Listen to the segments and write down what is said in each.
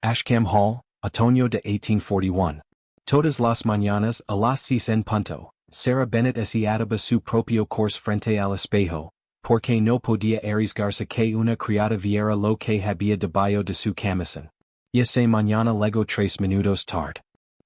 Ashcombe Hall, Otoño de 1841. Todas las mañanas a las 6 en punto, Elara Bennett hacía su propio course frente al espejo, porque no podía arriesgarse que una criada viera lo que había debajo de su camisón. Y ese mañana llegó 3 minutos tarde.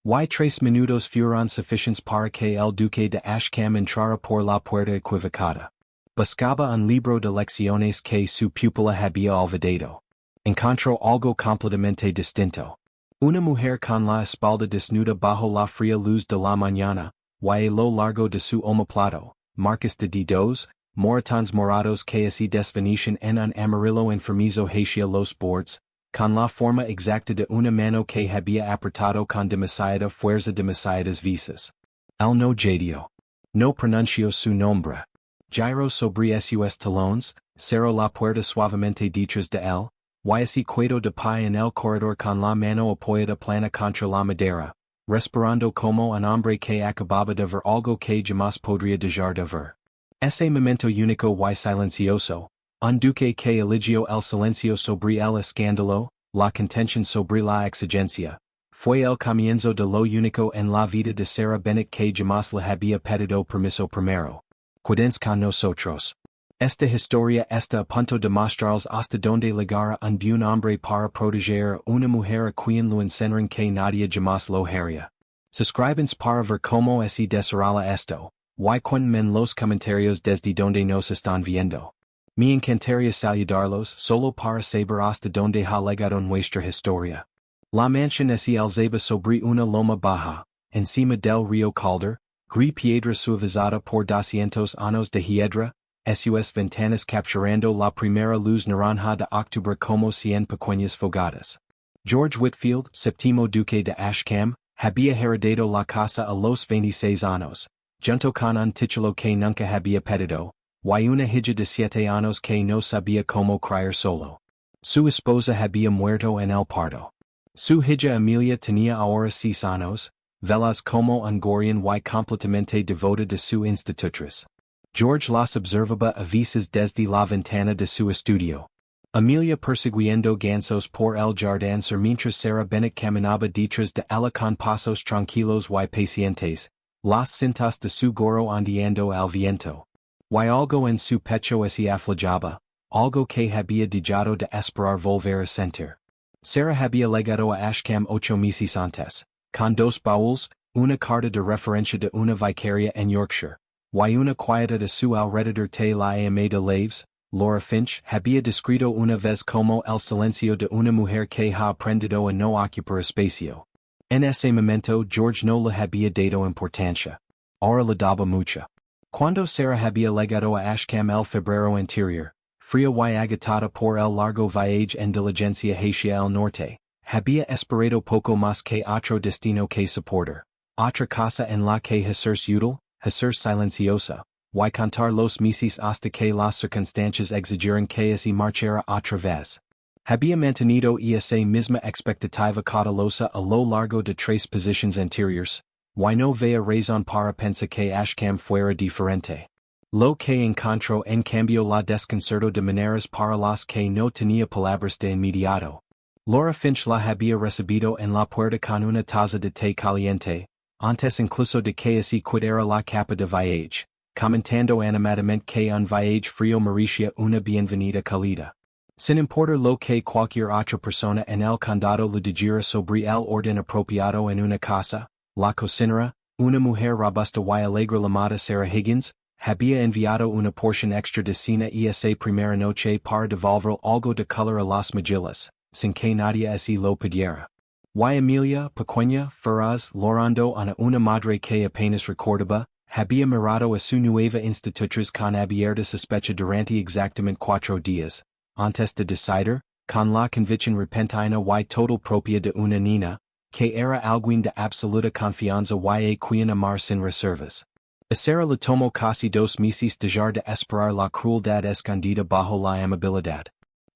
Y 3 minutos fueron suficientes para que el Duque de Ashcombe entrara por la puerta equivocada. Buscaba un libro de lecciones que su pupila había olvidado. Encontró algo completamente distinto. Una mujer con la espalda desnuda bajo la fría luz de la mañana, y a lo largo de su omoplato, marcas de dedos, moretones morados que se desvanecen en un amarillo enfermizo hacia los bordes, con la forma exacta de una mano que había apretado con demasiada fuerza demasiadas veces. Él no jadió. No pronunció su nombre. Giró sobre sus talones, cerró la puerta suavemente detrás de él, y se quedó de pie en el corredor con la mano apoyada plana contra la madera, respirando como un hombre que acababa de ver algo que jamás podría dejar de ver. Ese momento único y silencioso, un duque que eligió el silencio sobre el escándalo, la contención sobre la exigencia, fue el comienzo de lo único en la vida de Elara Bennett que jamás le había pedido permiso primero. Quédense con nosotros. Esta historia está a punto de mostrarles hasta donde llegará un buen hombre para proteger a una mujer a quien lo enseñaron que nadie jamás lo haría. Suscríbanse para ver cómo se desarrolla esto, y cuéntenme en los comentarios desde donde nos están viendo. Me encantaría saludarlos solo para saber hasta donde ha llegado nuestra historia. La mansión es alzada sobre una loma baja, encima del río Calder, gris piedra suavizada por 200 años de hiedra, sus ventanas capturando la primera luz naranja de octubre como 100 pequeñas fogatas. George Whitfield, séptimo duque de Ashcombe, había heredado la casa a los 26 años, junto con un título que nunca había pedido, y una hija de 7 años que no sabía cómo criar solo. Su esposa había muerto en el parto. Su hija Amelia tenía ahora 6 años, velas como un gorrión y completamente devota de su institutriz. George las observaba a veces desde la ventana de su estudio. Amelia persiguiendo gansos por el jardín mientras Elara Bennett caminaba detrás de ella con pasos tranquilos y pacientes, las cintas de su gorro ondeando al viento. Y algo en su pecho se aflojaba, algo que había dejado de esperar volver a sentir. Elara había llegado a Ashcombe 8 meses antes, con 2 baúles, una carta de referencia de una vicaria en Yorkshire, y una quieta de su alrededor te la ama de Laves. Laura Finch había descrito una vez como el silencio de una mujer que ha aprendido a no ocupar espacio. En ese momento George no le había dado importancia. Ahora le daba mucha. Cuando Elara había llegado a Ashcombe el febrero anterior, fría y agitada por el largo viaje en diligencia hacia el norte, había esperado poco más que otro destino que soportar, otra casa en la que hacerse útil, hacerse silenciosa, y contar los meses hasta que las circunstancias exigieran que se marchara otra vez. Había mantenido esa misma expectativa cautelosa a lo largo de 3 posiciones anteriores, y no veía razón para pensar que Ashcombe fuera diferente. Lo que encontró en cambio la desconcertó de maneras para las que no tenía palabras de inmediato. Laura Finch la había recibido en la puerta con una taza de té caliente, antes incluso de que se quitara la capa de viaje, comentando animadamente que un viaje frío merecía una bienvenida cálida. Sin importar lo que cualquier otra persona en el condado le dijera sobre el orden apropiado en una casa, la cocinera, una mujer robusta y alegre llamada Sarah Higgins, había enviado una porción extra de cena esa primera noche para devolver algo de color a las mejillas, sin que nadie se lo pidiera. Y Amelia, pequeña, feroz, llorando a una madre que apenas recordaba, había mirado a su nueva institutriz con abierta sospecha durante exactamente 4 días, antes de decidir, con la convicción repentina y total propia de una niña, que era alguien de absoluta confianza y a quien amar sin reservas. Elara le tomó casi 2 meses dejar de esperar la crueldad escondida bajo la amabilidad.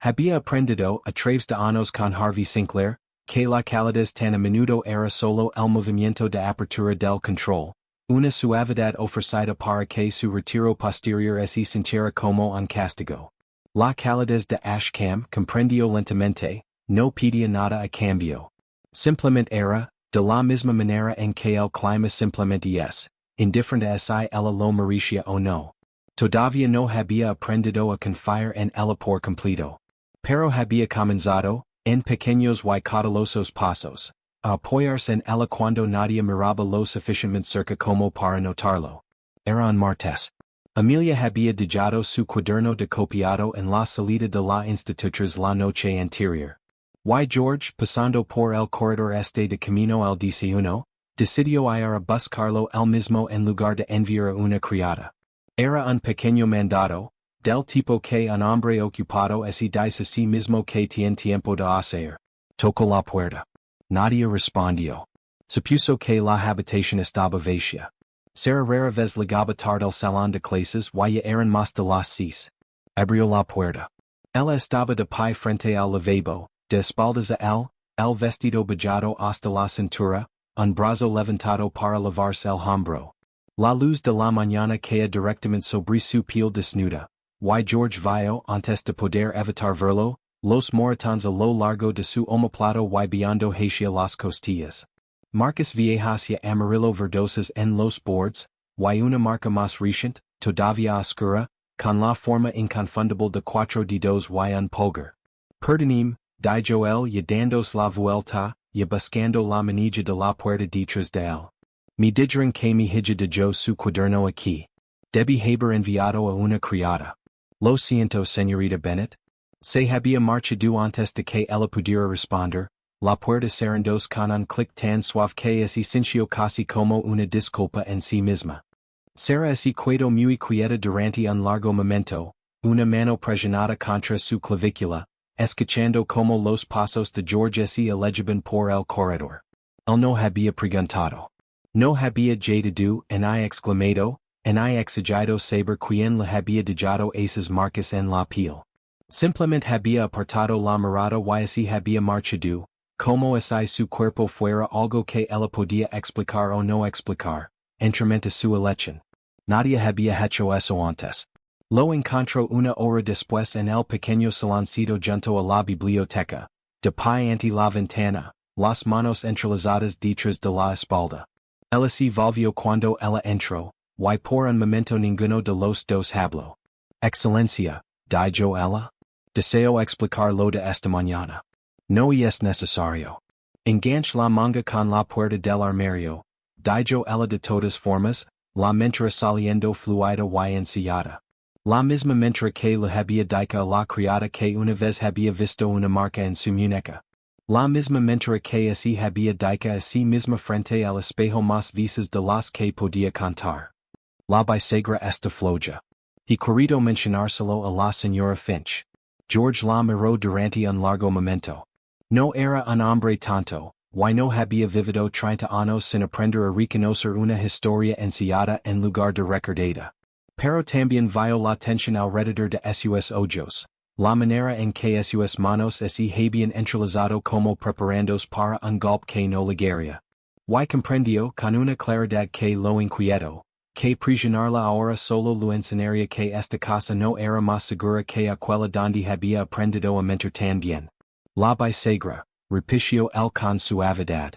Había aprendido a través de años con Harvey Sinclair, que la calidez tan a menudo era solo el movimiento de apertura del control, una suavidad ofrecida para que su retiro posterior se sintiera como un castigo. La calidez de Ashcombe comprendió lentamente, no pedía nada a cambio. Simplemente era, de la misma manera en que el clima simplemente es, indiferente a si ella lo merecía o no. Todavía no había aprendido a confiar en ella por completo. Pero había comenzado, en pequeños y cautelosos pasos, a apoyarse en ella cuando nadie miraba lo suficientemente cerca como para notarlo. Era un martes. Amelia había dejado su cuaderno de copiado en la salida de la Institutriz la noche anterior. Y George, pasando por el corredor este de camino al desayuno, decidió ir a buscarlo él mismo en lugar de enviar a una criada. Era un pequeño mandado, del tipo que un hombre ocupado así dice a sí mismo que tiene tiempo de hacer. Tocó la puerta. Nadie respondió. Supuso que la habitación estaba vacía. Sara rara vez llegaba tarde al salón de clases y ya eran más de las 6. Abrió la puerta. Ella estaba de pie frente al lavabo, de espaldas a él, el vestido bajado hasta la cintura, un brazo levantado para lavarse el hombro. La luz de la mañana caía directamente sobre su piel desnuda, y George vio, antes de poder evitar verlo, los moretones a lo largo de su omoplata y viendo hacia las costillas. Marcas viejas y amarillo verdosas en los bordes, y una marca más reciente, todavía oscura, con la forma inconfundible de 4 dedos y un pulgar. Perdonim, dijo él y dándose la vuelta, y buscando la manilla de la puerta detrás de él. Me dijeron que mi hija dejó su cuaderno aquí. Debí haber enviado a una criada. Lo siento, señorita Bennett. Se había marchado antes de que ella pudiera responder. La puerta cerrándose con un clic tan suave que se sintió casi como una disculpa en sí misma. Sara se quedó muy quieta durante un largo momento, una mano presionada contra su clavícula, escuchando como los pasos de George se alejaban por el corredor. Él no había preguntado. No había llegado, en I exclamado, en I exigido saber quién le había dejado esas marcas en la piel. Simplemente había apartado la mirada y así había marchado, como si su cuerpo fuera algo que ella podía explicar o no explicar, entremente su elección. Nadie había hecho eso antes. Lo encontró una hora después en el pequeño saloncito junto a la biblioteca, de pie ante la ventana, las manos entrelazadas detrás de la espalda. Ella se volvió cuando ella entró, y por un momento ninguno de los dos habló. Excelencia, dijo ella. Deseo explicarlo de esta mañana. No es necesario. Enganche la manga con la puerta del armario, dijo ella de todas formas, la mentra saliendo fluida y ensillada. La misma mentra que le había dicho a la criada que una vez había visto una marca en su muñeca. La misma mentra que así había dicho a sí misma frente al espejo más veces de las que podía contar. La bisagra esta floja. He querido mencionárselo a la señora Finch. George la miró durante un largo momento. No era un hombre tonto, y no había vivido 30 años sin aprender a reconocer una historia ensayada en lugar de recordada. Pero también vio la tensión alrededor de sus ojos, la manera en que sus manos se habían entrelazado como preparándose para un golpe que no llegaría. Y comprendió con una claridad que lo inquietó, que prisionarla ahora solo lo enseñaría que esta casa no era más segura que aquella donde había aprendido a mentir tan bien. La bisagra, repitió él con suavidad.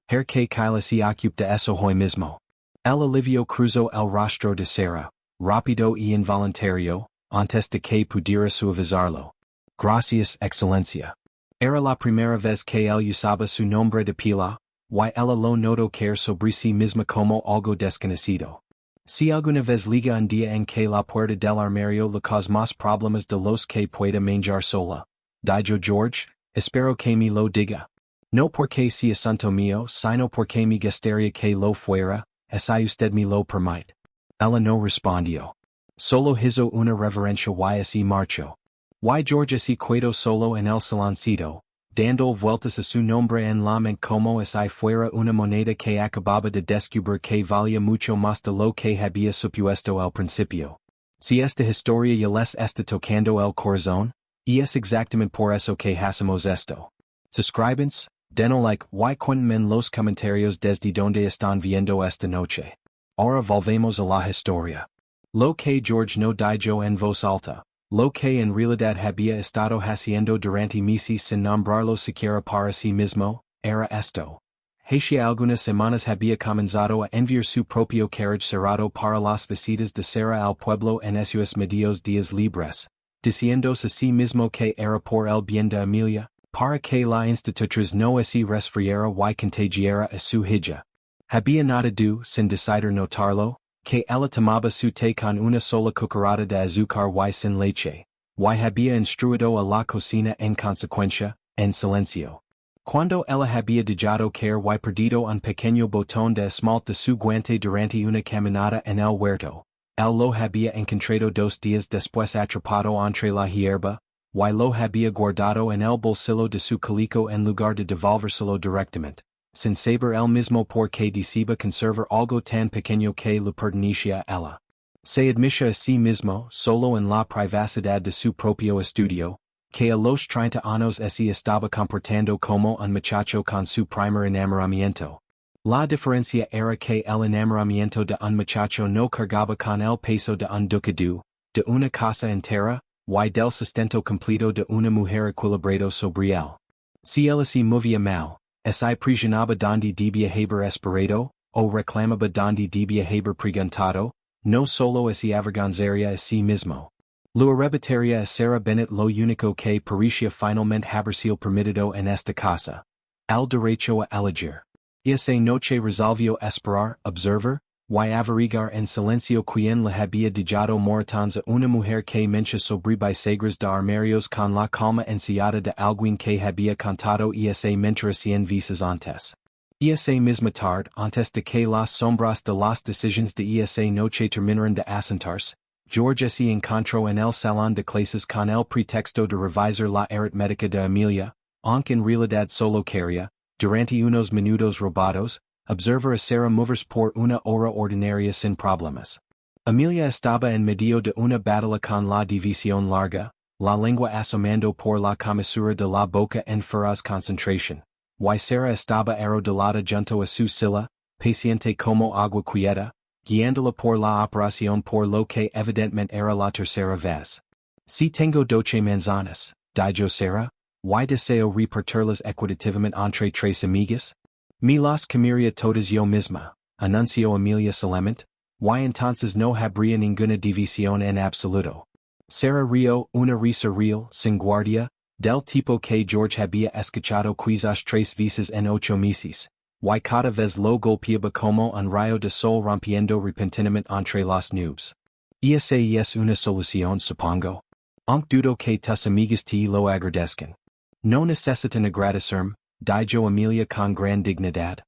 Her que Kyla se ocupa de eso hoy mismo. El alivio cruzó el rostro de Sara, rápido y involuntario, antes de que pudiera suavizarlo. Gracias, excelencia. Era la primera vez que él usaba su nombre de pila, y ella lo notó caer sobre sí misma como algo desconocido. Si alguna vez liga un día en que la puerta del armario le cause más problemas de los que pueda manejar sola, dijo George, espero que me lo diga. No porque sea asunto mío, sino porque me gustaría que lo fuera, si usted me lo permite. Ella no respondió. Solo hizo una reverencia y así marchó. Y George se quedó solo en el saloncito, dando vueltas a su nombre en la mente como si fuera una moneda que acababa de descubrir que valía mucho más de lo que había supuesto al principio. Si esta historia ya les está tocando el corazón, y es exactamente por eso que hacemos esto. Suscríbanse, denos like y cuéntenme en los comentarios desde donde están viendo esta noche. Ahora volvemos a la historia. Lo que George no dijo en voz alta, Lo que en realidad había estado haciendo durante meses sin nombrarlo siquiera para sí mismo, era esto. Hacia algunas semanas había comenzado a enviar su propio carriage cerrado para las visitas de Sara al pueblo en esos medios días libres, diciéndose a sí mismo que era por el bien de Amelia, para que la institutriz no se resfriara y contagiara a su hija. Había notado, sin decidir notarlo, que ella tomaba su té con una sola cucharada de azúcar y sin leche, y había instruido a la cocina en consecuencia, en silencio. Cuando ella había dejado caer y perdido un pequeño botón de esmalte de su guante durante una caminata en el huerto, él lo había encontrado 2 días después atrapado entre la hierba, y lo había guardado en el bolsillo de su calico en lugar de devolvérselo directamente, sin saber él mismo por qué decide conservar algo tan pequeño que le pertenecía a ella. Se admite a sí mismo, solo en la privacidad de su propio estudio, que a los 30 años se estaba comportando como un muchacho con su primer enamoramiento. La diferencia era que el enamoramiento de un muchacho no cargaba con el peso de un ducado, de una casa entera, y del sustento completo de una mujer equilibrado sobre él. Si él se movía mal, se presionaba donde debía haber esperado, o reclamaba donde debía haber preguntado, no solo se avergonzaría a sí mismo. Lo arrebataría a Sara Bennett lo único que parecía finalmente haber sido permitido en esta casa. El derecho a elegir. Esa noche resolvió esperar, observar, y averiguar en silencio quién le había dejado moretones a una mujer que mencha sobre bisagras de armarios con la calma ansiada de alguien que había contado esa mentira 100 veces antes. Esa misma tarde, antes de que las sombras de las decisiones de esa noche terminaran de asentarse, George se encontró en el salón de clases con el pretexto de revisar la aritmética de Amelia, aunque en realidad solo quería, durante unos minutos robados, observar a Sara moverse por una hora ordinaria sin problemas. Amelia estaba en medio de una batalla con la división larga, la lengua asomando por la comisura de la boca en feroz concentración, y Sara estaba arrodillada junto a su silla, paciente como agua quieta, guiándola por la operación por lo que evidentemente era la tercera vez. Si tengo 12 manzanas, dijo Sara, y deseo repartirlas equitativamente entre 3 amigas. Me las comería todas yo misma, anunció Amelia solemnemente, y entonces no habría ninguna división en absoluto. Sara rió una risa real, sin guardia, del tipo que George había escuchado quizás 3 veces en 8 meses, y cada vez lo golpeaba como un rayo de sol rompiendo repentinamente entre las nubes. Esa es una solución, supongo. Aunque dudo que tus amigas te lo agradezcan. No necesitan agradecerme, dijo Amelia con gran dignidad.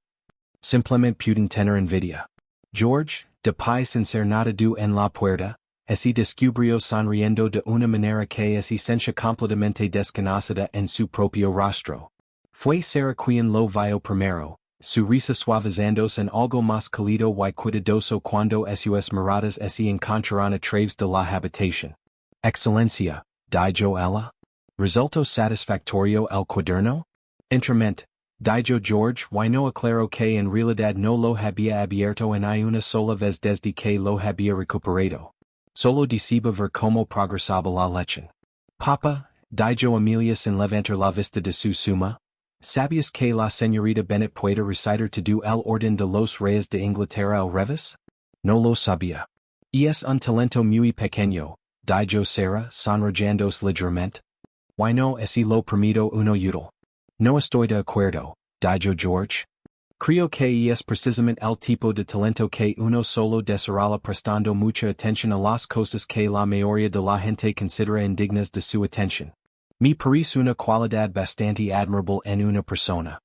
Simplemente pueden tener envidia. George, de pie sin ser notado en la puerta, se descubrió sonriendo de una manera que se sentía completamente desconocida en su propio rostro. Fue Sara quien lo vio primero, su risa suavizándose en algo más cálido y cuidadoso cuando sus miradas se encontraron a través de la habitación. Excelencia, dijo ella. ¿Resultó satisfactorio el cuaderno? Entramente, dijo George, y no aclaró que en realidad no lo había abierto en una sola vez desde que lo había recuperado. Solo deseaba ver cómo progresaba la lección. Papa, dijo Amelia sin levantar la vista de su suma, ¿sabías que la señorita Bennett puede recitar todo el orden de los reyes de Inglaterra al revés? No lo sabía. Y es un talento muy pequeño, dijo Sara, sonriéndose ligeramente. Why no si lo permito uno útil. No estoy de acuerdo, dijo George. Creo que es precisamente el tipo de talento que uno solo desarrolla prestando mucha atención a las cosas que la mayoría de la gente considera indignas de su atención. Me parece una cualidad bastante admirable en una persona.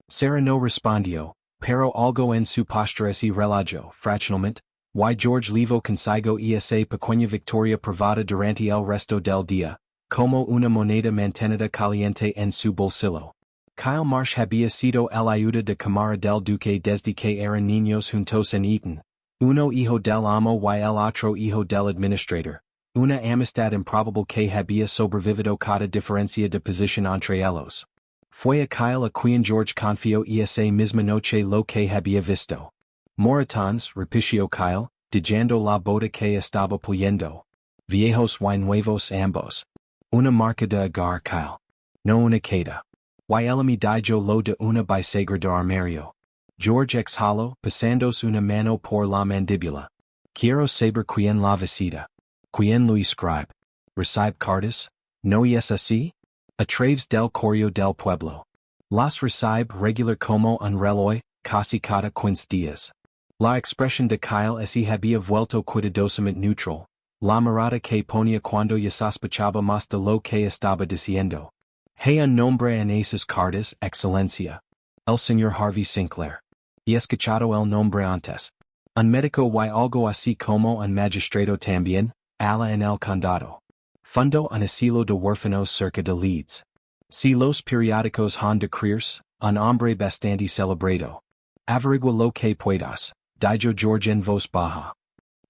Sara no respondió, pero algo en su postura se relajó fraccionalmente, y George levó consigo esa pequeña victoria privada durante el resto del día, como una moneda mantenida caliente en su bolsillo. Kyle Marsh había sido el ayuda de cámara del duque desde que eran niños juntos en Eton, uno hijo del amo y el otro hijo del administrador, una amistad improbable que había sobrevivido cada diferencia de posición entre ellos. Fue a Kyle a quien George confió esa misma noche lo que había visto. Moretones, repitió Kyle, dejando la bota que estaba puliendo. viejos y nuevos ambos. Una marca de agar kyle. No una queda. Y el mi dijo lo de una bisagra de armario. George exhaló, pasándose una mano por la mandíbula. Quiero saber quién la visita. Quién lo escribe. Recibe cartas? No es así? A través del correo del pueblo. Las recibe regular como un reloj, casi cada 15 días. La expresión de Kyle es y había vuelto cuidadosamente neutral. La mirada que ponía cuando ya sospechaba más de lo que estaba diciendo. Hay un nombre en esas cartas, excelencia. El señor Harvey Sinclair. Y escuchado el nombre antes. Un médico y algo así como un magistrado también, ala en el condado. Fundó un asilo de huérfanos cerca de Leeds. Si los periódicos han de creerse, un hombre bastante celebrado. Averigua lo que puedas, dijo George en voz baja.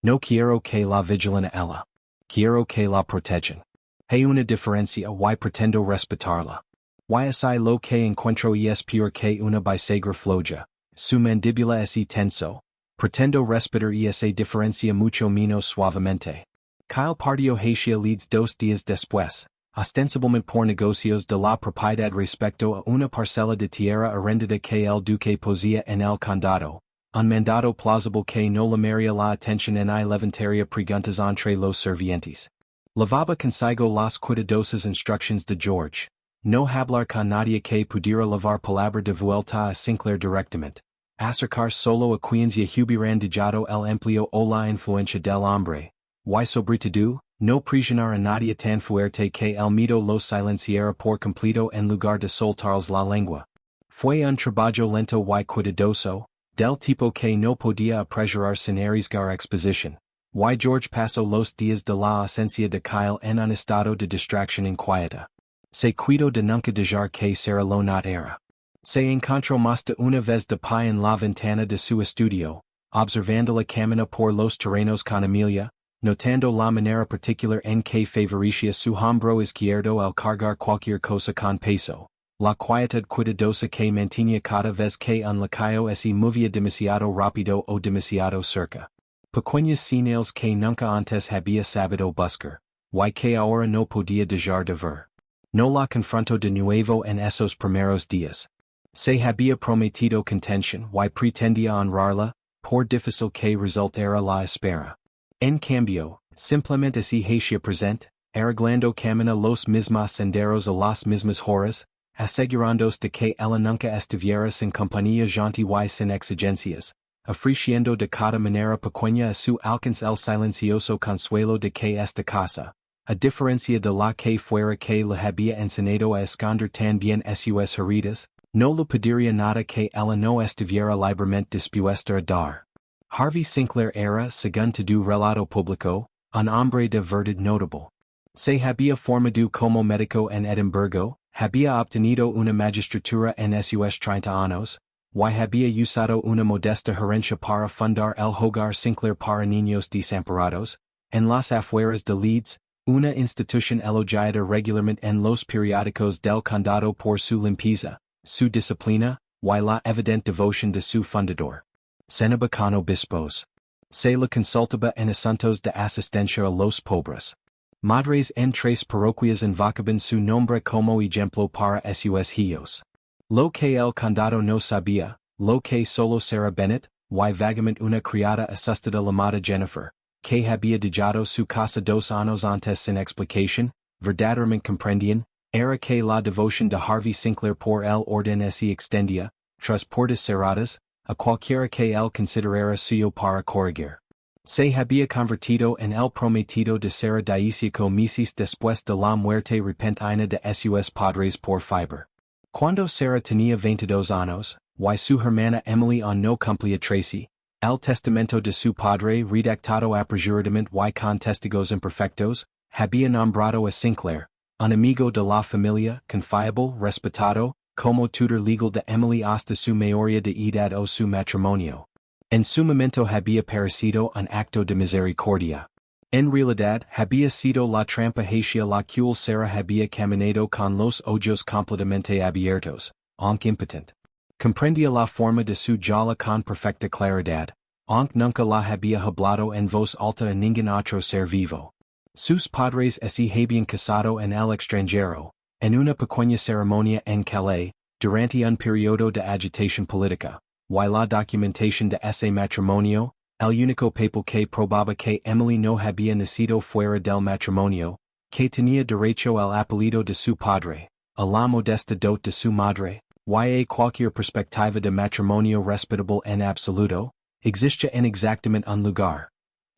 No quiero que la vigilen a ella. Quiero que la protejan. Hay una diferencia y pretendo respetarla. Y así lo que encuentro es peor que una bisagra floja. Su mandíbula es tenso. Pretendo respetar esa diferencia mucho menos suavemente. Kyle partió hacia Leeds 2 días después, ostensiblemente por negocios de la propiedad respecto a una parcela de tierra arrendada que el duque poseía en el condado, un mandado plausible que no llamaría la atención en y levantaría preguntas entre los servientes. Lavaba consigo las cuidadosas instructions de George. No hablar con nadie que pudiera lavar palabra de vuelta a Sinclair directamente. Acercar solo a quienes ya hubieran dejado el empleo o la influencia del hombre. Y sobre todo, no presionar a nadie tan fuerte que el miedo los silenciara por completo en lugar de soltarles la lengua. Fue un trabajo lento y cuidadoso, del tipo que no podía apresurar sin arriesgar exposición. Y George pasó los días de la ausencia de Kyle en un estado de distracción inquieta. Se cuidó de nunca dejar que Sarah lo notara. Se encontró más de una vez de pie en la ventana de su estudio, observándola caminar por los terrenos con Amelia, notando la manera particular en que favorecía su hombro izquierdo al cargar cualquier cosa con peso, la quietud cuidadosa que mantenía cada vez que un lacayo se movía demasiado rápido o demasiado cerca. Pequeñas señales que nunca antes había sabido buscar, y que ahora no podía dejar de ver. No la confrontó de nuevo en esos primeros días. Se había prometido contención y pretendía honrarla, por difícil que resultara la espera. En cambio, simplemente se hacía presente, arreglando camina los mismos senderos a las mismas horas, asegurándose de que ella nunca estuviera sin compañía gentil y sin exigencias, ofreciendo de cada manera pequeña a su alcance el silencioso consuelo de que esta casa, a diferencia de la que fuera que le había enseñado a esconder también sus heridas, no le pediría nada que ella no estuviera libremente dispuesta a dar. Harvey Sinclair era, según todo relato público, un hombre de verdad notable. Se había formado como médico en Edimburgo, había obtenido una magistratura en sus 30 años, y había usado una modesta herencia para fundar el Hogar Sinclair para niños desamparados, en las afueras de Leeds, una institución elogiada regularmente en los periódicos del condado por su limpieza, su disciplina, y la evidente devoción de su fundador. Cenaba con obispos. Se le consultaba en asuntos de asistencia a los pobres. Madres en 3 parroquias invocaban su nombre como ejemplo para sus hijos. Lo que el condado no sabía, lo que solo Elara Bennett, y vagamente una criada asustada llamada Jennifer, que había dejado su casa 2 años antes sin explicación, verdaderamente comprendían, era que la devoción de Harvey Sinclair por el orden se extendía, tras puertas cerradas, a cualquiera que él considerara suyo para corregir. Se había convertido en el prometido de Sarah 15 meses después de la muerte repentina de sus padres por fiebre. Cuando Sarah tenía 22 años, y su hermana Emily aún no cumplía 13, el testamento de su padre redactado apresuradamente y con testigos imperfectos, había nombrado a Sinclair, un amigo de la familia, confiable, respetado, como tutor legal de Emily hasta su mayoría de edad o su matrimonio. En su momento había parecido un acto de misericordia. En realidad había sido la trampa hacia la cual Sarah había caminado con los ojos completamente abiertos, aunque impotente. Comprendía la forma de su jala con perfecta claridad, aunque nunca la había hablado en voz alta a ningún otro ser vivo. Sus padres ese habían casado en el extranjero, en una pequeña ceremonia en Calais, durante un periodo de agitación política, y la documentación de ese matrimonio, el único papel que probaba que Emily no había nacido fuera del matrimonio, que tenía derecho al apellido de su padre, a la modesta dot de su madre, y a cualquier perspectiva de matrimonio respetable en absoluto, existe en exactamente un lugar.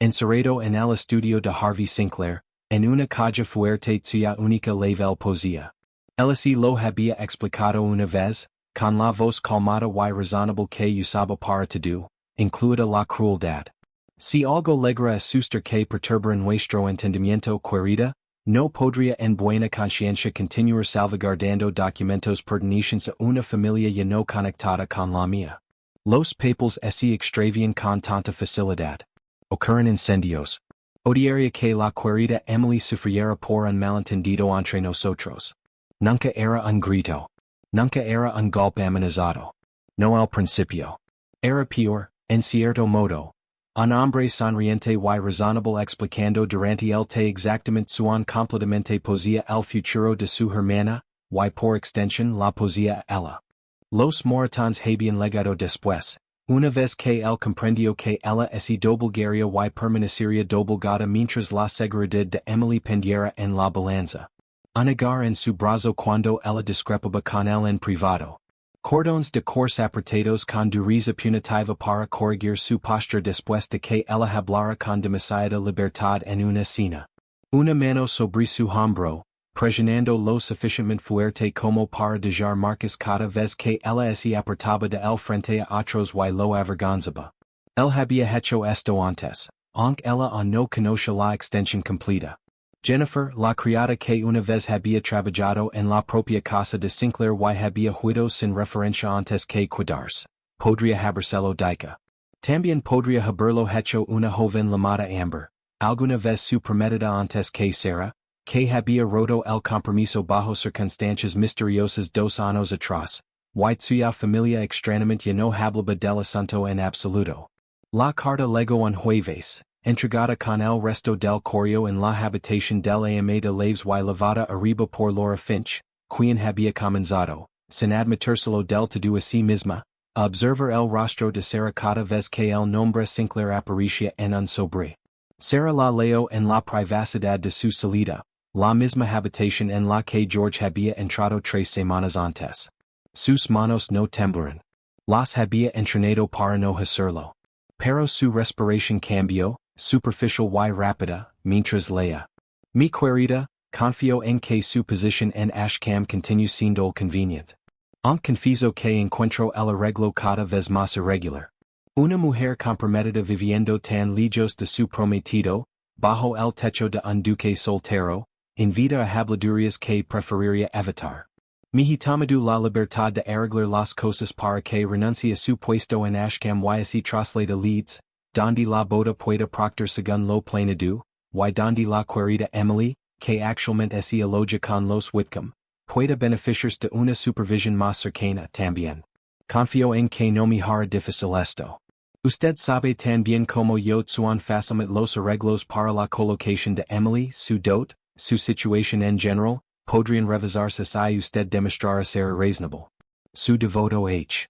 Encerrado en el estudio de Harvey Sinclair, en una calle fuerte cuya única level poesía. Él así lo había explicado una vez, con la voz calmada y razonable que usaba para todo, incluida la crueldad. Si algo legra asuster que perturba nuestro entendimiento querida, no podría en buena conciencia continuar salvaguardando documentos pertenecientes a una familia ya no conectada con la mía. Los papeles se extravían con tanta facilidad. Ocurren incendios. Odiaría que la querida Emily sufriera por un malentendido entre nosotros. Nunca era un grito. Nunca era un golpe amenazado. No al principio. Era peor, en cierto modo. Un hombre sonriente y razonable explicando durante el te exactamente su completamente poesía el futuro de su hermana, y por extensión la poesía a ella. Los Moretones habían legado después, una vez que él comprendió que ella ese doblegaria y permanecería doblegada mientras la seguridad de Emily pendiera en la balanza. Un agar en su brazo cuando ella discrepaba con él en privado. Cordones de course apretados con dureza punitiva para corregir su postura después de que ella hablara con demasiada libertad en una cena. Una mano sobre su hombro, presionando lo suficientemente fuerte como para dejar marcas cada vez que ella se apartaba de él frente a otros y lo avergonzaba. Él había hecho esto antes, aunque ella aún no conoce la extensión completa. Jennifer, la criada que una vez había trabajado en la propia casa de Sinclair y había huido sin referencia antes que cuidarse, podría habérselo dicho. También podría haberlo hecho una joven llamada Amber, alguna vez su prometida antes que Sarah, que había roto el compromiso bajo circunstancias misteriosas 2 años atrás, y cuya familia extrañamente no hablaba del asunto en absoluto. La carta llegó un jueves, entregada con el resto del correo en la habitación del AM de Laves y lavada arriba por Laura Finch, quien había comenzado, sin admitírselo del todo a sí misma, a observar el rostro de Sarah cada vez que el nombre Sinclair aparecía en un sobre. Sarah la leyó en la privacidad de su salida, la misma habitación en la que George había entrado 3 semanas antes. Sus manos no temblaron. Las había entrenado para no hacerlo. Pero su respiración cambió, superficial y rápida, mientras leía. Mi querida, confío en que su posición en Ashcombe continúe siendo convenient. Aunque confieso que encuentro el arreglo cada vez más irregular. Una mujer comprometida viviendo tan lejos de su prometido, bajo el techo de un duque soltero, invita a habladurías que preferiría evitar. Mi tomado la libertad de arreglar las cosas para que renuncie a su puesto en Ashcombe y así traslade a Leeds, donde la boda pueda proctor según lo planeado, y donde la querida Emily, que actualmente se aloja con los Whitcomb, pueda beneficiarse de una supervisión más cercana también. Confío en que no me hará difícil esto. Usted sabe tan bien como yo son fácilmente los arreglos para la colocación de Emily, su dot, su situación en general, podrían revisarse si usted demostrara ser reasonable. Su devoto H.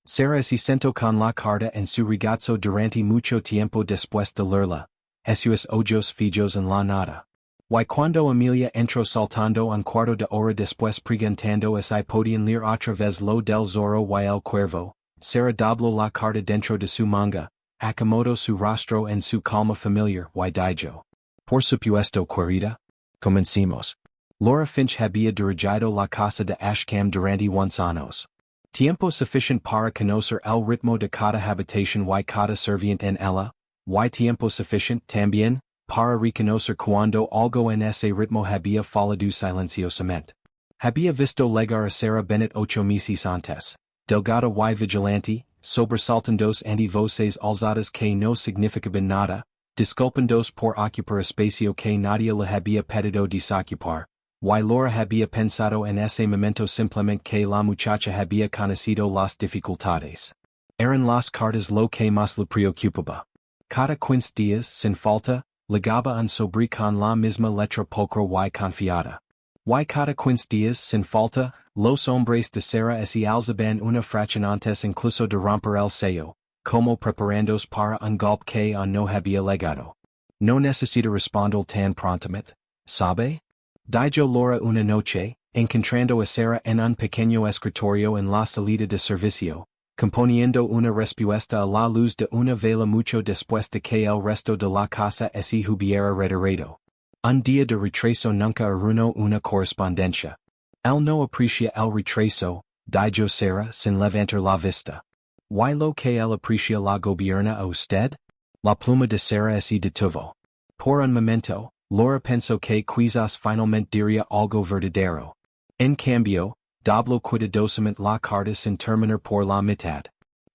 Sarah se sentó con la carta en su regazo durante mucho tiempo después de leerla, sus ojos fijos en la nada. Y cuando Amelia entró saltando un cuarto de hora después preguntando si podían leer otra vez lo del zorro y el cuervo, Sarah dobló la carta dentro de su manga, acomodó su rostro en su calma familiar y dijo: Por supuesto, querida. Comencemos. Laura Finch había dirigido la casa de Ashcombe durante unos años. Tiempo suficiente para conocer el ritmo de cada habitación y cada serviente en ella, y tiempo suficiente también para reconocer cuando algo en ese ritmo había fallado silenciosamente. Había visto llegar a Elara Bennett 8 meses antes, delgada y vigilante, sobresaltandos ante voces alzadas que no significaban nada, disculpandos por ocupar espacio que nadie le había pedido desocupar. Y Laura había pensado en ese momento simplemente que la muchacha había conocido las dificultades. Eran las cartas lo que más le preocupaba. Cada 15 días, sin falta, legaba un sobre con la misma letra pulcro y confiada. Y cada 15 días sin falta, los hombres de Sara y alzaban una fracción antes incluso de romper el sello, como preparandos para un golpe que aún no había llegado. No necesita responder tan prontamente, ¿sabe? Dijo Laura una noche, encontrando a Sara en un pequeño escritorio en la salida de servicio, componiendo una respuesta a la luz de una vela mucho después de que el resto de la casa se hubiera retirado. Un día de retraso nunca arruinó una correspondencia. Él no aprecia el retraso, dijo Sara sin levantar la vista. ¿Y lo que él aprecia la gobierna a usted? La pluma de Sara se detuvo. Por un momento, Laura pensó que quizás finalmente diría algo verdadero. En cambio, dobló cuidadosamente la carta sin terminar por la mitad.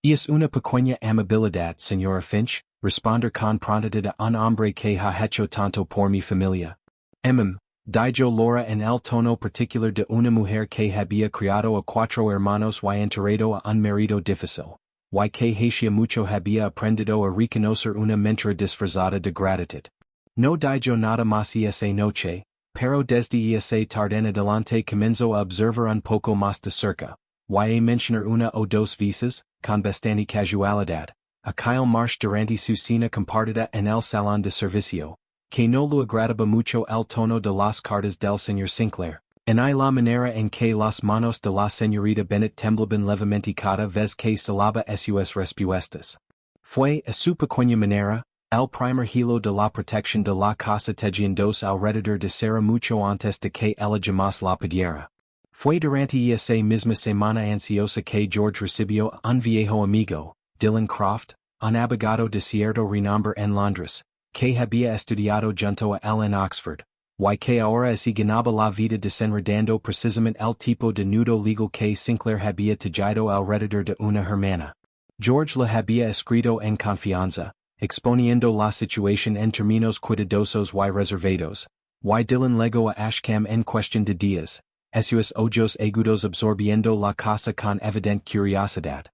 Es una pequeña amabilidad, señora Finch, responder con prontitud a un hombre que ha hecho tanto por mi familia. Dijo Laura en el tono particular de una mujer que había criado a 4 hermanos y enterrado a un marido difícil, y que hacía mucho había aprendido a reconocer una mentira disfrazada de gratitud. No dijo nada más esa noche, pero desde esa tarde en adelante comenzó a observar un poco más de cerca, y a mencionar una o dos veces, con bastante casualidad, a Kyle Marsh durante su cena compartida en el salón de servicio, que no le agradaba mucho el tono de las cartas del señor Sinclair, y la manera en que las manos de la señorita Bennett temblaban levemente cada vez que salaba sus respuestas. Fue, a su pequeña manera, el primer hilo de la protección de la casa tejiéndose alrededor de Sara mucho antes de que ella jamás la pidiera. Fue durante esa misma semana ansiosa que George recibió a un viejo amigo, Dylan Croft, un abogado de cierto renombre en Londres, que había estudiado junto a él en Oxford, y que ahora se ganaba la vida desenredando precisamente el tipo de nudo legal que Sinclair había tejido alrededor de una hermana. George le había escrito en confianza, exponiendo la situación en términos cuidadosos y reservados, y Dylan legó a Ashcombe en cuestión de días, sus ojos agudos absorbiendo la casa con evidente curiosidad.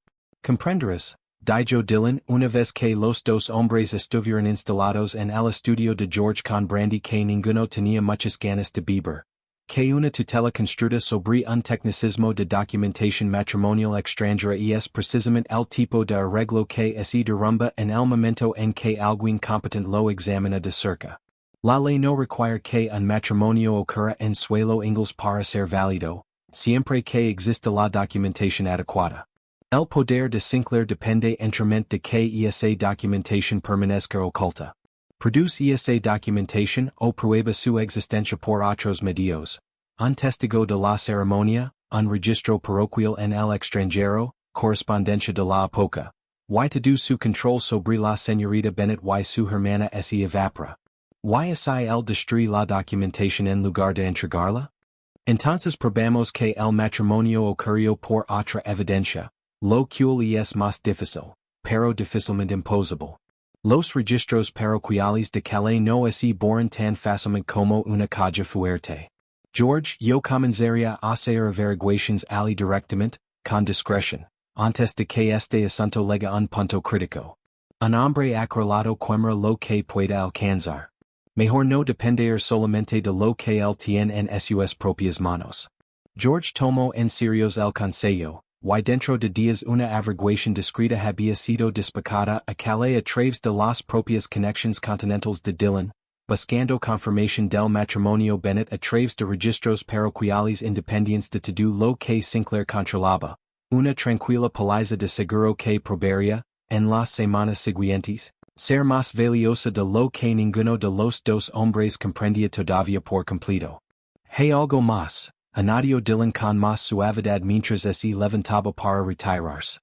Comprenderás, dijo Dylan una vez que los dos hombres estuvieron instalados en el estudio de George con brandy que ninguno tenía muchas ganas de beber, que una tutela construida sobre un tecnicismo de documentación matrimonial extranjera es precisamente el tipo de arreglo que se derrumba en el momento en que alguien competente lo examina de cerca. La ley no requiere que un matrimonio ocurra en suelo inglés para ser válido, siempre que exista la documentación adecuada. El poder de Sinclair depende enteramente de que esa documentación permanezca oculta. Produce esa documentación o prueba su existencia por otros medios. Un testigo de la ceremonia, un registro parroquial en el extranjero, correspondencia de la época. Y todo su control sobre la señorita Bennett y su hermana se evapora. ¿Y si él destruye la documentación en lugar de entregarla? Entonces probamos que el matrimonio ocurrió por otra evidencia, lo cual es más difícil, pero difícilmente imposible. Los registros parroquiales de Calais no se borran tan fácilmente como una caja fuerte. George, yo comenzaría a hacer averiguaciones ali directamente, con discreción, antes de que este asunto llegue a un punto crítico. Un hombre acorralado quemra lo que pueda alcanzar. Mejor no depender solamente de lo que él tiene en sus propias manos. George tomó en serio el consejo, y dentro de días una averiguación discreta había sido despachada a Calais a través de las propias conexiones continentales de Dylan, buscando confirmación del matrimonio Bennett a través de registros parroquiales independientes de todo lo que Sinclair controlaba, una tranquila paliza de seguro que probaría, en las semanas siguientes, ser más valiosa de lo que ninguno de los dos hombres comprendía todavía por completo. Hay algo más, añadió Dylan con más suavidad mientras se levantaba para retirarse.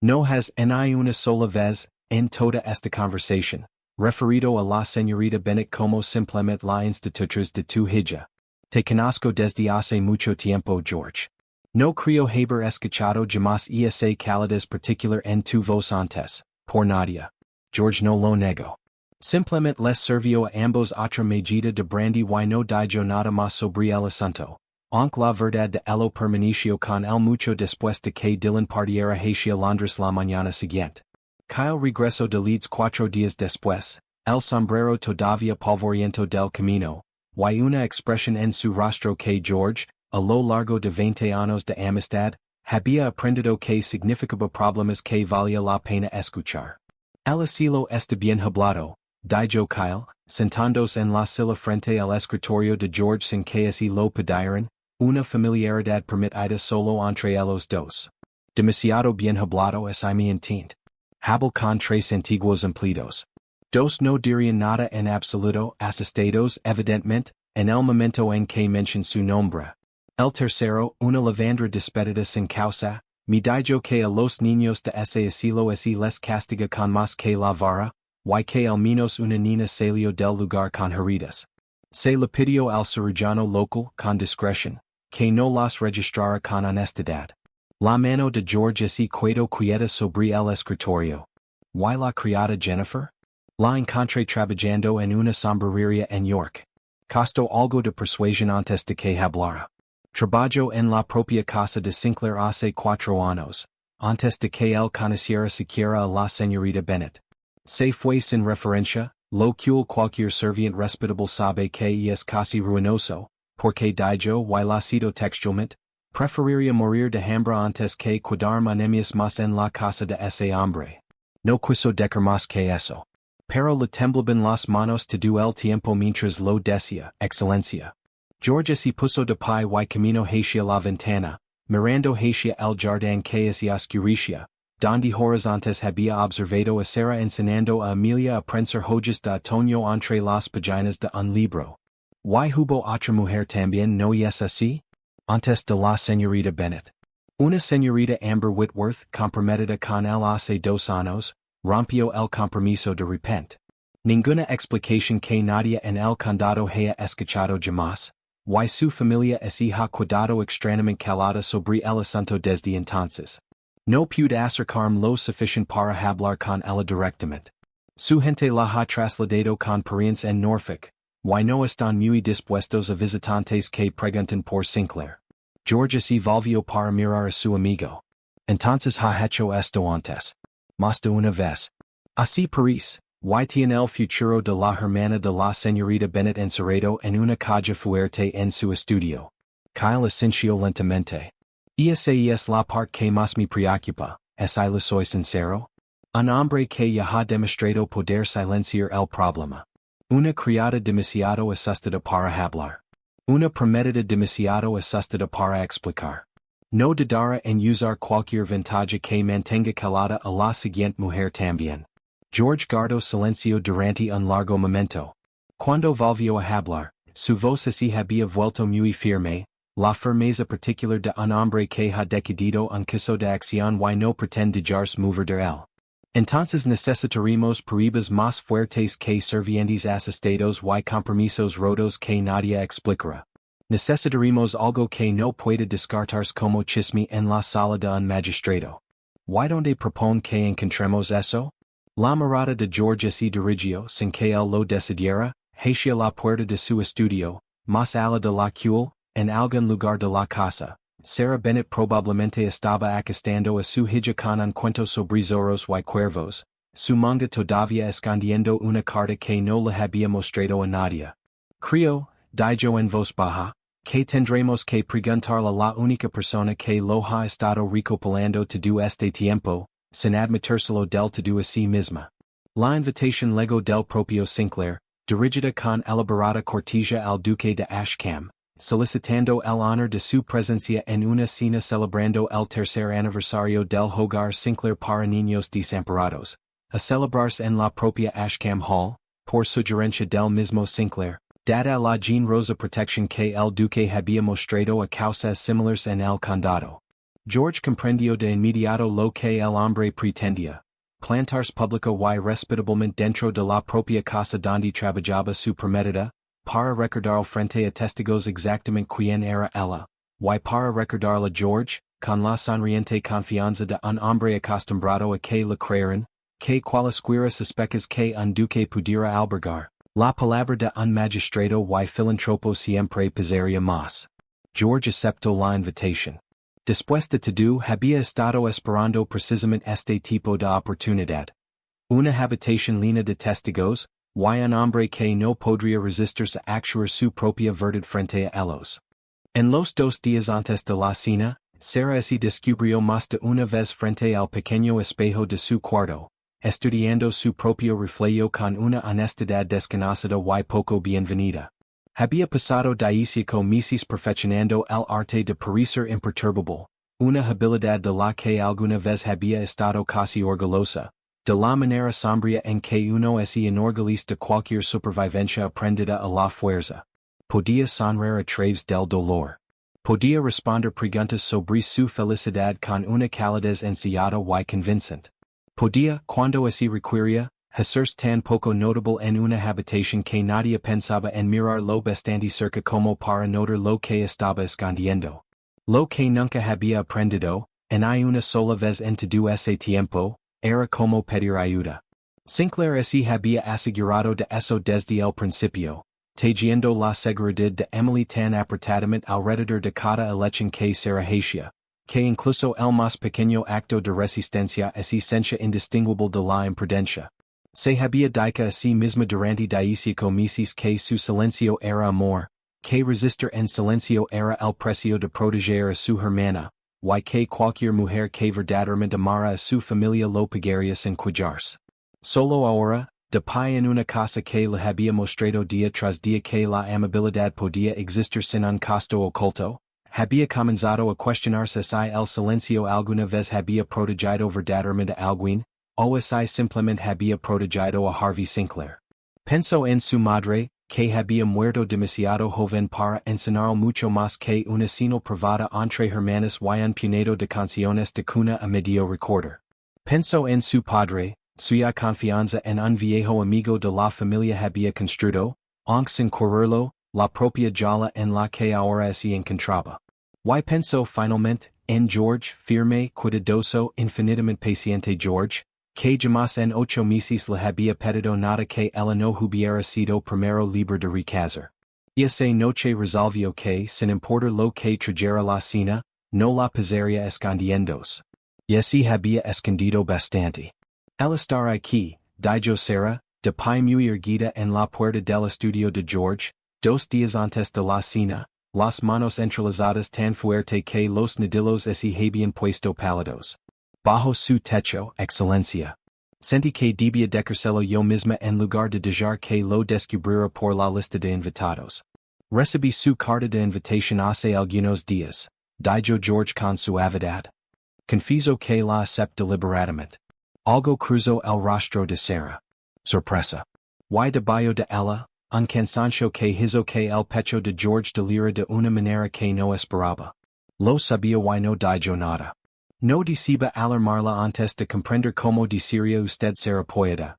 No has ni una sola vez, en toda esta conversación, referido a la señorita Bennett como simplemente la institutriz de tu hija. Te conozco desde hace mucho tiempo, George. No creo haber escuchado jamás esa calidez particular en tu voz antes, por nadie. George no lo negó. Simplemente les sirvió a ambos otra medida de brandy y no dijo nada más sobre el asunto, aunque la verdad de ello permaneció con él mucho después de que Dylan partiera hacia Londres la mañana siguiente. Kyle regresó de Leeds 4 días después, El sombrero todavía polvoriento del camino, y una expresión en su rostro que George, a lo largo de 20 años de amistad, había aprendido que significaba problemas que valía la pena escuchar. El estilo está bien hablado, dijo Kyle, sentándose en la silla frente al escritorio de George sin que así lo pidieran, una familiaridad permitida solo entre los dos. Demasiado bien hablado es mi intent. Hablo con tres antiguos empleados. Dos no dirían nada en absoluto, asistidos evidentemente, en el momento en que mencionan su nombre. El tercero, una lavandra despedida sin causa, me dijo que a los niños de ese asilo les castiga con más que la vara, y que al menos una niña salió del lugar con heridas. Se le pidió al cirujano local, con discreción, que no las registrara con honestidad. La mano de George se quedó quieta sobre el escritorio. ¿Y la criada Jennifer? La encontré trabajando en una sombrería en York. Costó algo de persuasión antes de que hablara. Trabajo en la propia casa de Sinclair hace 4 años, antes de que él conociera siquiera a la señorita Bennett. Se fue sin referencia, lo cual cualquier serviente respetable sabe que es casi ruinoso, porque dijo y la cito textualmente, preferiría morir de hambre antes que quedarme anemias más en la casa de ese hombre. No quiso decir más que eso. Pero le temblaban las manos todo el tiempo mientras lo decía, excelencia. George se puso de pie y camino hacia la ventana, mirando hacia el jardín que se oscurecía, donde horizontes había observado a Sarah enseñando a Amelia a prensar hojas de otoño entre las páginas de un libro. ¿Y hubo otra mujer también, no es así? Antes de la señorita Bennett. Una señorita Amber Whitworth, comprometida con él hace 2 años, rompió el compromiso de repente. Ninguna explicación que nadie en el condado haya escuchado jamás. Y su familia se ha quedado extrañamente calada sobre el asunto desde entonces. No pude acercarme lo suficiente para hablar con ella directamente. Su gente la ha trasladado con parientes en Norfolk, y no están muy dispuestos a visitantes que preguntan por Sinclair. George se volvió para mirar a su amigo. Entonces ha hecho esto antes. Más de una vez. Así parece. Y tiene el futuro de la hermana de la señorita Bennett encerrado en una caja fuerte en su estudio. Kyle asintió lentamente. Esa es la parte que más me preocupa, le soy sincero. Un hombre que ya ha demostrado poder silenciar el problema. Una criada demasiado asustada para hablar. Una prometida demasiado asustada para explicar. No dudará en usar cualquier ventaja que mantenga calada a la siguiente mujer también. George guardó silencio durante un largo momento. Cuando volvió a hablar, su voz se había vuelto muy firme, la firmeza particular de un hombre que ha decidido un caso de acción y no pretende dejarse mover de él. Entonces necesitaremos pruebas más fuertes que servientes asistidos y compromisos rotos que nadie explicará. Necesitaremos algo que no pueda descartarse como chisme en la sala de un magistrado. ¿Y dónde propone que encontremos eso? La mirada de George se dirigió, sin que él lo decidiera, hacia la puerta de su estudio, más allá de la cual, en algún lugar de la casa, Sarah Bennett probablemente estaba acostando a su hija con un cuento sobre zorros y cuervos, su manga todavía escondiendo una carta que no le había mostrado a nadie. Creo, dijo en voz baja, que tendremos que preguntarle a la única persona que lo ha estado recopilando todo este tiempo, sin admitírselo del todo a sí misma. La invitación legó del propio Sinclair, dirigida con elaborada cortesía al Duque de Ashcombe, solicitando el honor de su presencia en una cena celebrando el tercer aniversario del hogar Sinclair para niños desamparados, a celebrarse en la propia Ashcombe Hall, por sugerencia del mismo Sinclair, dada la generosa protección que el Duque había mostrado a causas similares en el condado. George comprendió de inmediato lo que el hombre pretendía, plantarse pública y respetablemente dentro de la propia casa donde trabajaba su prometida, para recordar frente a testigos exactamente quién era ella, y para recordarle a George, con la sonriente confianza de un hombre acostumbrado a que le creyeran, que cualesquiera sospechas que un duque pudiera albergar, la palabra de un magistrado y filantropo siempre pesaría más. George aceptó la invitación. Después de todo había estado esperando precisamente este tipo de oportunidad. Una habitación llena de testigos, y un hombre que no podría resistirse a actuar su propia verdad frente a ellos. En los 2 días antes de la cena, Sara se descubrió más de una vez frente al pequeño espejo de su cuarto, estudiando su propio reflejo con una honestidad desconocida y poco bienvenida. Había pasado 18 meses perfeccionando el arte de parecer imperturbable, una habilidad de la que alguna vez había estado casi orgullosa, de la manera sombría en que uno se enorgullece de cualquier supervivencia aprendida a la fuerza. Podía sonreír a través del dolor. Podía responder preguntas sobre su felicidad con una calidez ensayada y convincente. Podía, cuando se requería, hacerse tan poco notable en una habitación que nadie pensaba en mirar lo bastante cerca como para notar lo que estaba escondiendo. Lo que nunca había aprendido, en una sola vez en todo ese tiempo, era como pedir ayuda. Sinclair se había asegurado de eso desde el principio, teniendo la seguridad de Emily tan apretadamente alrededor de cada elección que Sara hacía, que incluso el más pequeño acto de resistencia es esencia indistinguible de la imprudencia. Se había dicho a sí misma durante 18 meses que su silencio era amor, que resistir en silencio era el precio de proteger a su hermana, y que cualquier mujer que verdaderamente amara a su familia lo pagaría sin cuidarse. Solo ahora, de pie en una casa que le había mostrado día tras día que la amabilidad podía existir sin un costo oculto, había comenzado a cuestionarse si el silencio alguna vez había protegido verdaderamente a alguien, o si simplemente había protegido a Harvey Sinclair. Pensó en su madre, que había muerto demasiado joven para enseñar mucho más que una cena privada entre hermanas y un puñado de canciones de cuna a medio recordar. Pensó en su padre, suya confianza en un viejo amigo de la familia había construido, aunque sin quererlo, la propia jala en la que ahora se encontraba. Y pensó finalmente, en George, firme, cuidadoso, infinitamente paciente George, que jamás en 8 meses le había pedido nada que ella no hubiera sido primero libre de recazar. Y esa noche resolvió que, sin importar lo que trajera la cena, no la pasaría escondiéndose. Y así había escondido bastante. El estar aquí, dijo Sara, de pie muy erguida en la puerta del estudio de George, 2 días antes de la cena, las manos entrelazadas tan fuerte que los nudillos se habían puesto pálidos. Bajo su techo, excelencia. Sentí que debía decírselo yo misma en lugar de dejar que lo descubriera por la lista de invitados. Recibí su carta de invitación hace algunos días, dijo George con suavidad. Confieso que la acepto deliberadamente. Algo cruzó el rostro de Sara. Sorpresa. Y debajo de ella, un cansancio que hizo que el pecho de George delira de una manera que no esperaba. Lo sabía y no dijo nada. No decía alarmarla antes de comprender cómo deciría usted Sara pueda.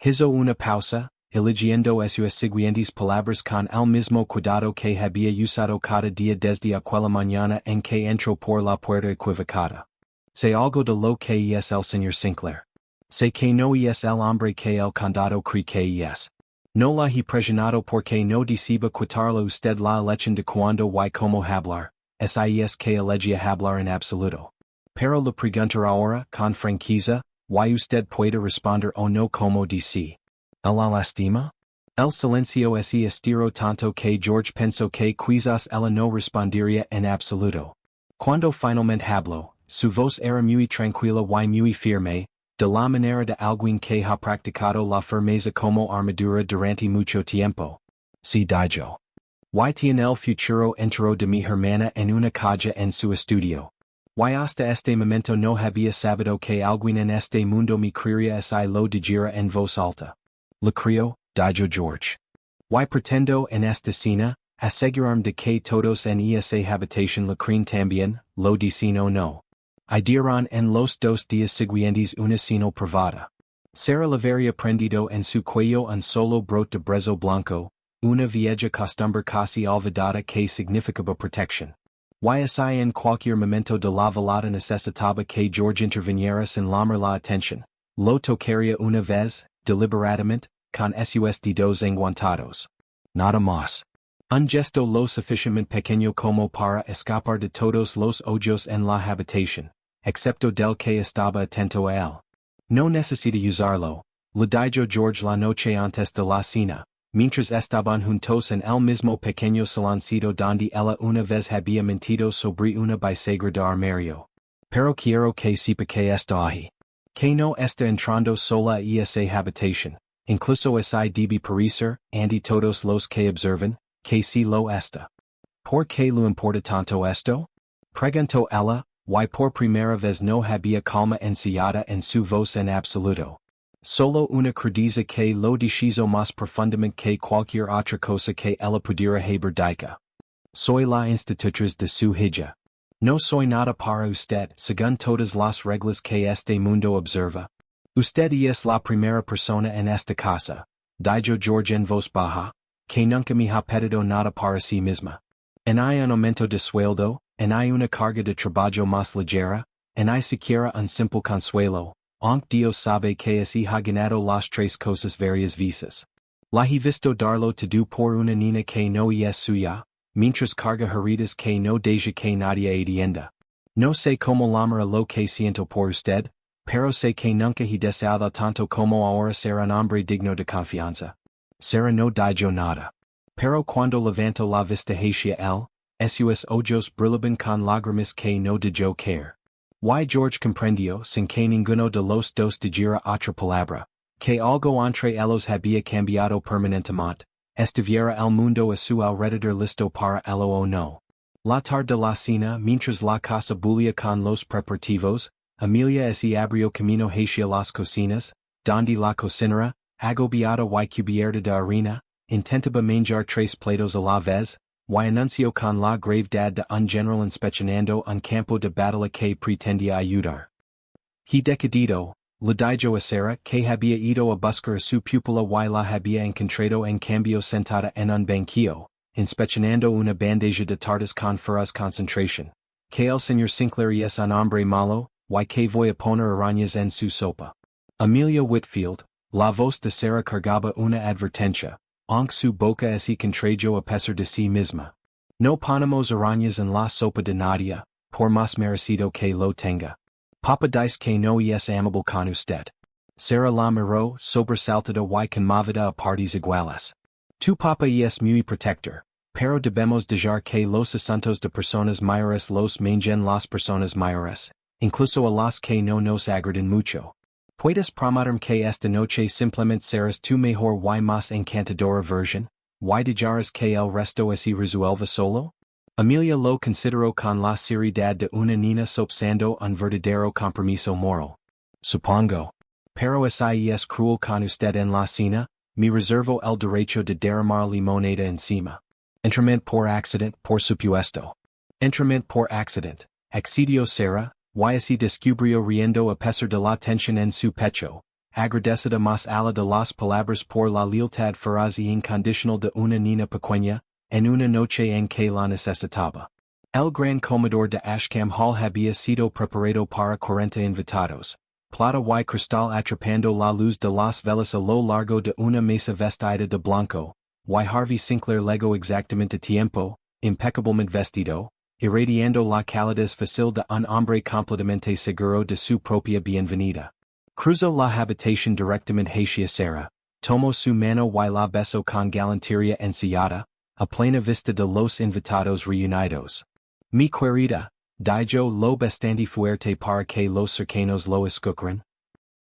Hizo una pausa, eligiendo sus siguientes palabras con el mismo cuidado que había usado cada día desde aquella mañana en que entró por la puerta equivocada. Sé algo de lo que es el señor Sinclair. Sé que no es el hombre que el condado cree que es. No la he presionado porque no decía quitarle usted la elección de cuándo y cómo hablar, es que elegía hablar en absoluto. Pero le pregunto ahora, con franqueza, ¿y usted puede responder o no como dice? ¿El la lastima? El silencio se estiró tanto que George pensó que quizás ella no respondería en absoluto. Cuando finalmente habló, su voz era muy tranquila y muy firme, de la manera de alguien que ha practicado la firmeza como armadura durante mucho tiempo. Sí dijo. Y tiene el futuro entero de mi hermana en una caja en su estudio. Y hasta este momento no había sabido que alguien en este mundo me creería si lo dijera en voz alta. Le creo, dijo George. Y pretendo en esta cena, asegurarme de que todos en esa habitación le creen también, lo dicen o no. Y dirán en los 2 días siguientes una cena privada. Sara le habría prendido en su cuello un solo brote de brezo blanco, una vieja costumbre casi olvidada que significaba protección. Y así en cualquier momento de la velada necesitaba que George interviniera sin llamar la atención. Lo tocaría una vez, deliberadamente, con sus dedos enguantados. Nada más. Un gesto lo suficientemente pequeño como para escapar de todos los ojos en la habitación, excepto del que estaba atento a él. No necesita usarlo, Le dijo George la noche antes de la cena, mientras estaban juntos en el mismo pequeño saloncito donde ella una vez había mentido sobre una bisagra de armario. Pero quiero que sepa que está ahí. Que no está entrando sola y esa habitación, incluso ese debe parecer, ante todos los que observan, que si lo está. ¿Por qué lo importa tanto esto? Preguntó ella, y por primera vez no había calma ensayada en su voz en absoluto. Solo una crudeza que lo deshizo más profundamente que cualquier otra cosa que ella pudiera haber dicho. Soy la institutriz de su hija. No soy nada para usted, según todas las reglas que este mundo observa. Usted es la primera persona en esta casa, dijo George en voz baja, que nunca me ha pedido nada para sí misma. En hay un aumento de sueldo, en hay una carga de trabajo más ligera, en hay siquiera un simple consuelo, aunque Dios sabe que así ha ganado las tres cosas varias veces. La he visto darlo todo por una niña que no es suya, mientras carga heridas que no deja que nadie atienda. No sé cómo llamar a lo que siento por usted, pero sé que nunca he deseado tanto como ahora ser un hombre digno de confianza. Sara no dijo nada. Pero cuando levantó la vista hacia él, sus ojos brillaban con lágrimas que no dejó caer. Y George comprendió sin que ninguno de los dos dijera otra palabra, que algo entre ellos había cambiado permanentemente, estuviera el mundo a su alrededor listo para ello o no. La tarde de la cena, mientras la casa bullía con los preparativos, Amelia se abrió camino hacia las cocinas, donde la cocinera, agobiada y cubierta de harina, intentaba manjar tres platos a la vez, y anunció con la gravedad de un general inspeccionando un campo de batalla que pretendía ayudar. He decidido, le dijo a Sara que había ido a buscar a su pupila y la había encontrado en cambio sentada en un banquillo, inspeccionando una bandeja de tartas con feroz concentración, que el señor Sinclair es un hombre malo, y que voy a poner arañas en su sopa. Amelia Whitfield, la voz de Sara cargaba una advertencia, aunque su boca se contrajo a pesar de sí misma. No ponemos arañas en la sopa de Nadia, por más merecido que lo tenga. Papa dice que no es amable con usted. Sara la miró, sobresaltada y conmovida a partes iguales. Tu papa es muy protector, pero debemos dejar que los asuntos de personas mayores los manejen las personas mayores, incluso a las que no nos agradan mucho. ¿Puedes prometerme que esta noche simplemente serás tu mejor y más encantadora versión? ¿Y dejarás que el resto se resuelva solo? Amelia lo consideró con la seriedad de una niña sopsando un verdadero compromiso moral. Supongo. Pero si es cruel con usted en la cena, me reservo el derecho de derramar limonada encima. Entrament por accident, por supuesto. Entrament por accident, accedió Sara, y se descubrió riendo a pesar de la tensión en su pecho, agradecida más allá de las palabras por la lealtad feroz y incondicional de una niña pequeña, en una noche en que la necesitaba. El gran comedor de Ashcombe Hall había sido preparado para 40 invitados, plata y cristal atrapando la luz de las velas a lo largo de una mesa vestida de blanco, y Harvey Sinclair llegó exactamente a tiempo, impecablemente vestido, irradiando la calidez fácil de un hombre completamente seguro de su propia bienvenida. Cruzó la habitación directamente hacia Sara, tomó su mano y la besó con galantería ensayada, a plena vista de los invitados reunidos. Mi querida, dijo lo bastante fuerte para que los cercanos lo escucharan.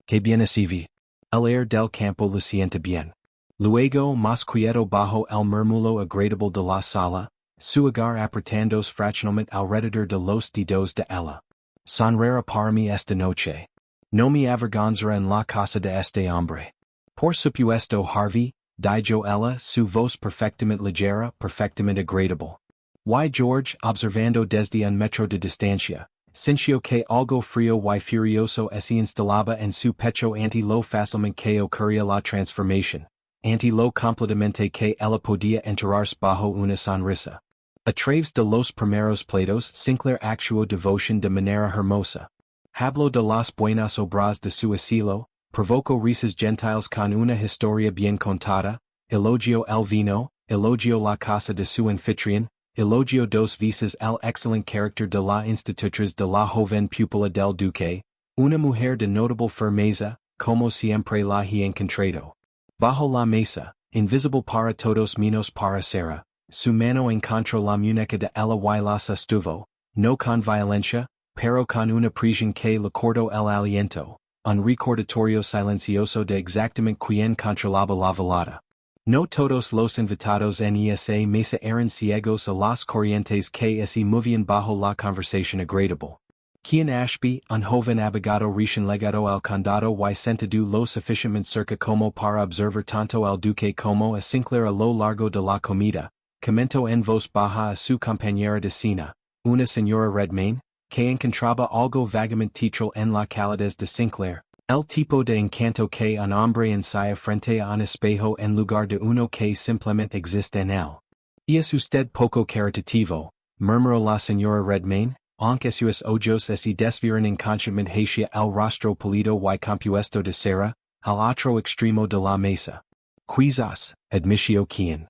Que bien así vi. El aire del campo le sienta bien. Luego más quieto bajo el murmullo agradable de la sala, su hogar apretándose fraccionalmente alrededor de los dedos de ella. Sonrera para mí esta noche. No me avergonzará en la casa de este hombre. Por supuesto Harvey, dijo ella, su voz perfectamente ligera, perfectamente agradable. Y George, observando desde un metro de distancia, sintió que algo frío y furioso se instalaba en su pecho ante lo fácilmente que ocurría la transformación, ante lo completamente que ella podía enterarse bajo una sonrisa. A través de los primeros platos Sinclair actuó devoción de manera hermosa. Habló de las buenas obras de su asilo, provocó risas gentiles con una historia bien contada, elogió el vino, elogió la casa de su anfitrión, elogió dos veces el excelente carácter de la institutriz de la joven pupila del duque, una mujer de notable firmeza, como siempre la he encontrado. Bajo la mesa, invisible para todos menos para Sara, su mano encontró la muñeca de ella y la sostuvo, no con violencia, pero con una presión que le cortó el aliento, un recordatorio silencioso de exactamente quien controlaba la velada. No todos los invitados en esa mesa eran ciegos a las corrientes que se movían bajo la conversación agradable. Quien Ashby, un joven abogado recién legado al condado y sentado lo suficientemente cerca como para observar tanto al duque como a Sinclair a lo largo de la comida, comentó en voz baja a su compañera de cena, una señora Redmayne, que encontraba algo vagamente teatral en la calidez de Sinclair. El tipo de encanto que un hombre ensaya frente a un espejo en lugar de uno que simplemente existe en él. ¿Y es usted poco caritativo?, murmuró la señora Redmayne, aunque sus ojos se desvieron inconscientemente hacia el rostro pálido y compuesto de Sara, al otro extremo de la mesa. Quizás, admitió quien.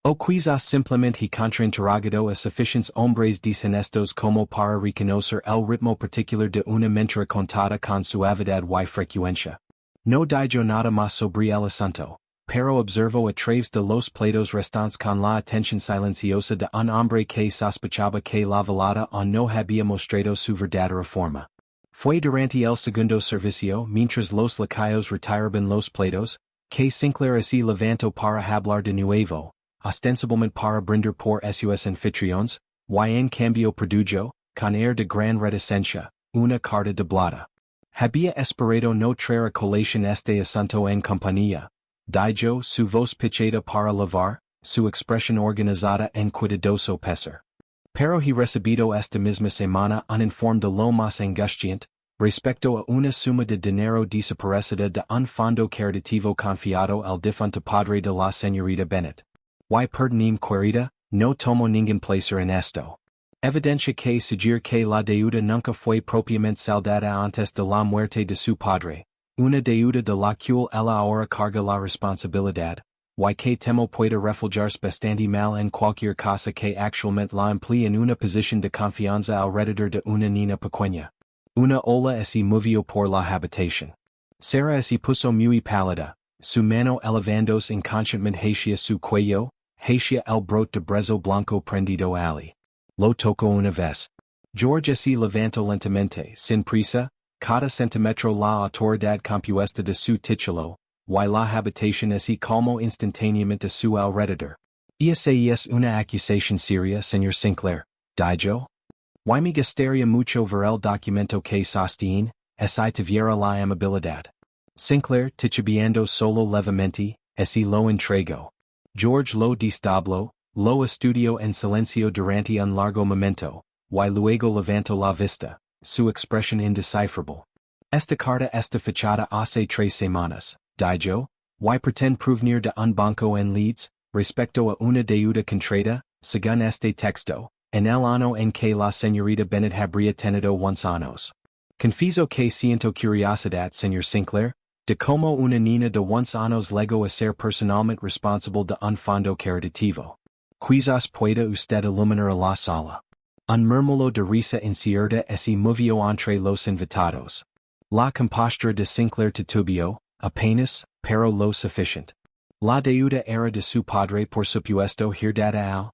O quizás simplemente he contrainterrogado a suficientes hombres deshonestos como para reconocer el ritmo particular de una mentira contada con suavidad y frecuencia. No dijo nada más sobre el asunto, pero observó a través de los platos restantes con la atención silenciosa de un hombre que sospechaba que la velada aún no había mostrado su verdadera forma. Fue durante el segundo servicio, mientras los lacayos retiraban los platos, que Sinclair se levantó para hablar de nuevo, ostensiblemente para brindar por sus anfitriones, y en cambio produjo, con air de gran reticencia, una carta de blada. Había esperado no traer a colación este asunto en compañía, dijo su voz pitchada para lavar, su expresión organizada en cuidadoso pesar. Pero he recibido esta misma semana un informe de lo más angustiante, respecto a una suma de dinero desaparecida de un fondo caritativo confiado al difunto padre de la señorita Bennett. Y perdonem querida, no tomo ningún placer en esto. Evidencia que sugiere que la deuda nunca fue propiamente saldada antes de la muerte de su padre, una deuda de la cual ella ahora carga la responsabilidad, y que temo pueda refugiarse bastante mal en cualquier cosa que actualmente la emplee en una posición de confianza alrededor de una niña pequeña. Una ola se movió por la habitación. Sara se puso muy pálida, su mano elevándose inconscientemente hacia su cuello, hacia el brote de brezo blanco prendido allí. Lo tocó una vez. George se levantó lentamente, sin prisa, cada centímetro la autoridad compuesta de su título, y la habitación se calmó instantáneamente a su alrededor. Esa es una acusación seria, señor Sinclair, dijo. Y me gustaría mucho ver el documento que sostiene, si tuviera la amabilidad. Sinclair, titubeando solo levemente, se lo entregó. George lo desdobló, lo estudió en silencio durante un largo momento, y luego levantó la vista, su expresión indecifrable. Esta carta está fechada hace 3 semanas, dijo, y pretende provenir de un banco en Leeds, respecto a una deuda contraída, según este texto, en el año en que la señorita Bennett habría tenido 11 años. Confieso que siento curiosidad, señor Sinclair, de cómo una niña de 11 años llegó a ser personalmente responsable de un fondo caritativo. Quizás pueda usted iluminar la sala. Un murmullo de risa incierta se movió entre los invitados. La compostura de Sinclair titubeó, apenas, pero lo suficiente. La deuda era de su padre por supuesto heredada al.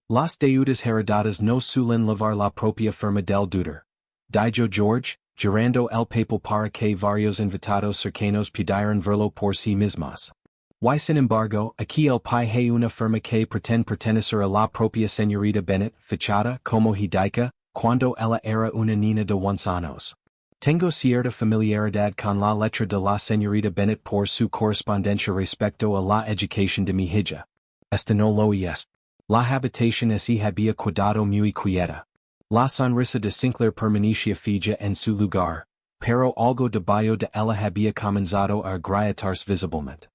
Las deudas heredadas no suelen lavar la propia firma del deudor. Dijo George, girando el papel para que varios invitados cercanos pudieran verlo por sí mismos. Y sin embargo, aquí el pai hay una firma que pretende pertenecer a la propia señorita Bennett, fechada como hidica, cuando ella era una niña de 11 años. Tengo cierta familiaridad con la letra de la señorita Bennett por su correspondencia respecto a la educación de mi hija. Esta no lo es. La habitación se había cuidado muy quieta. La sonrisa de Sinclair permanecía fija en su lugar, pero algo debajo de ella había comenzado a agrietarse visiblemente.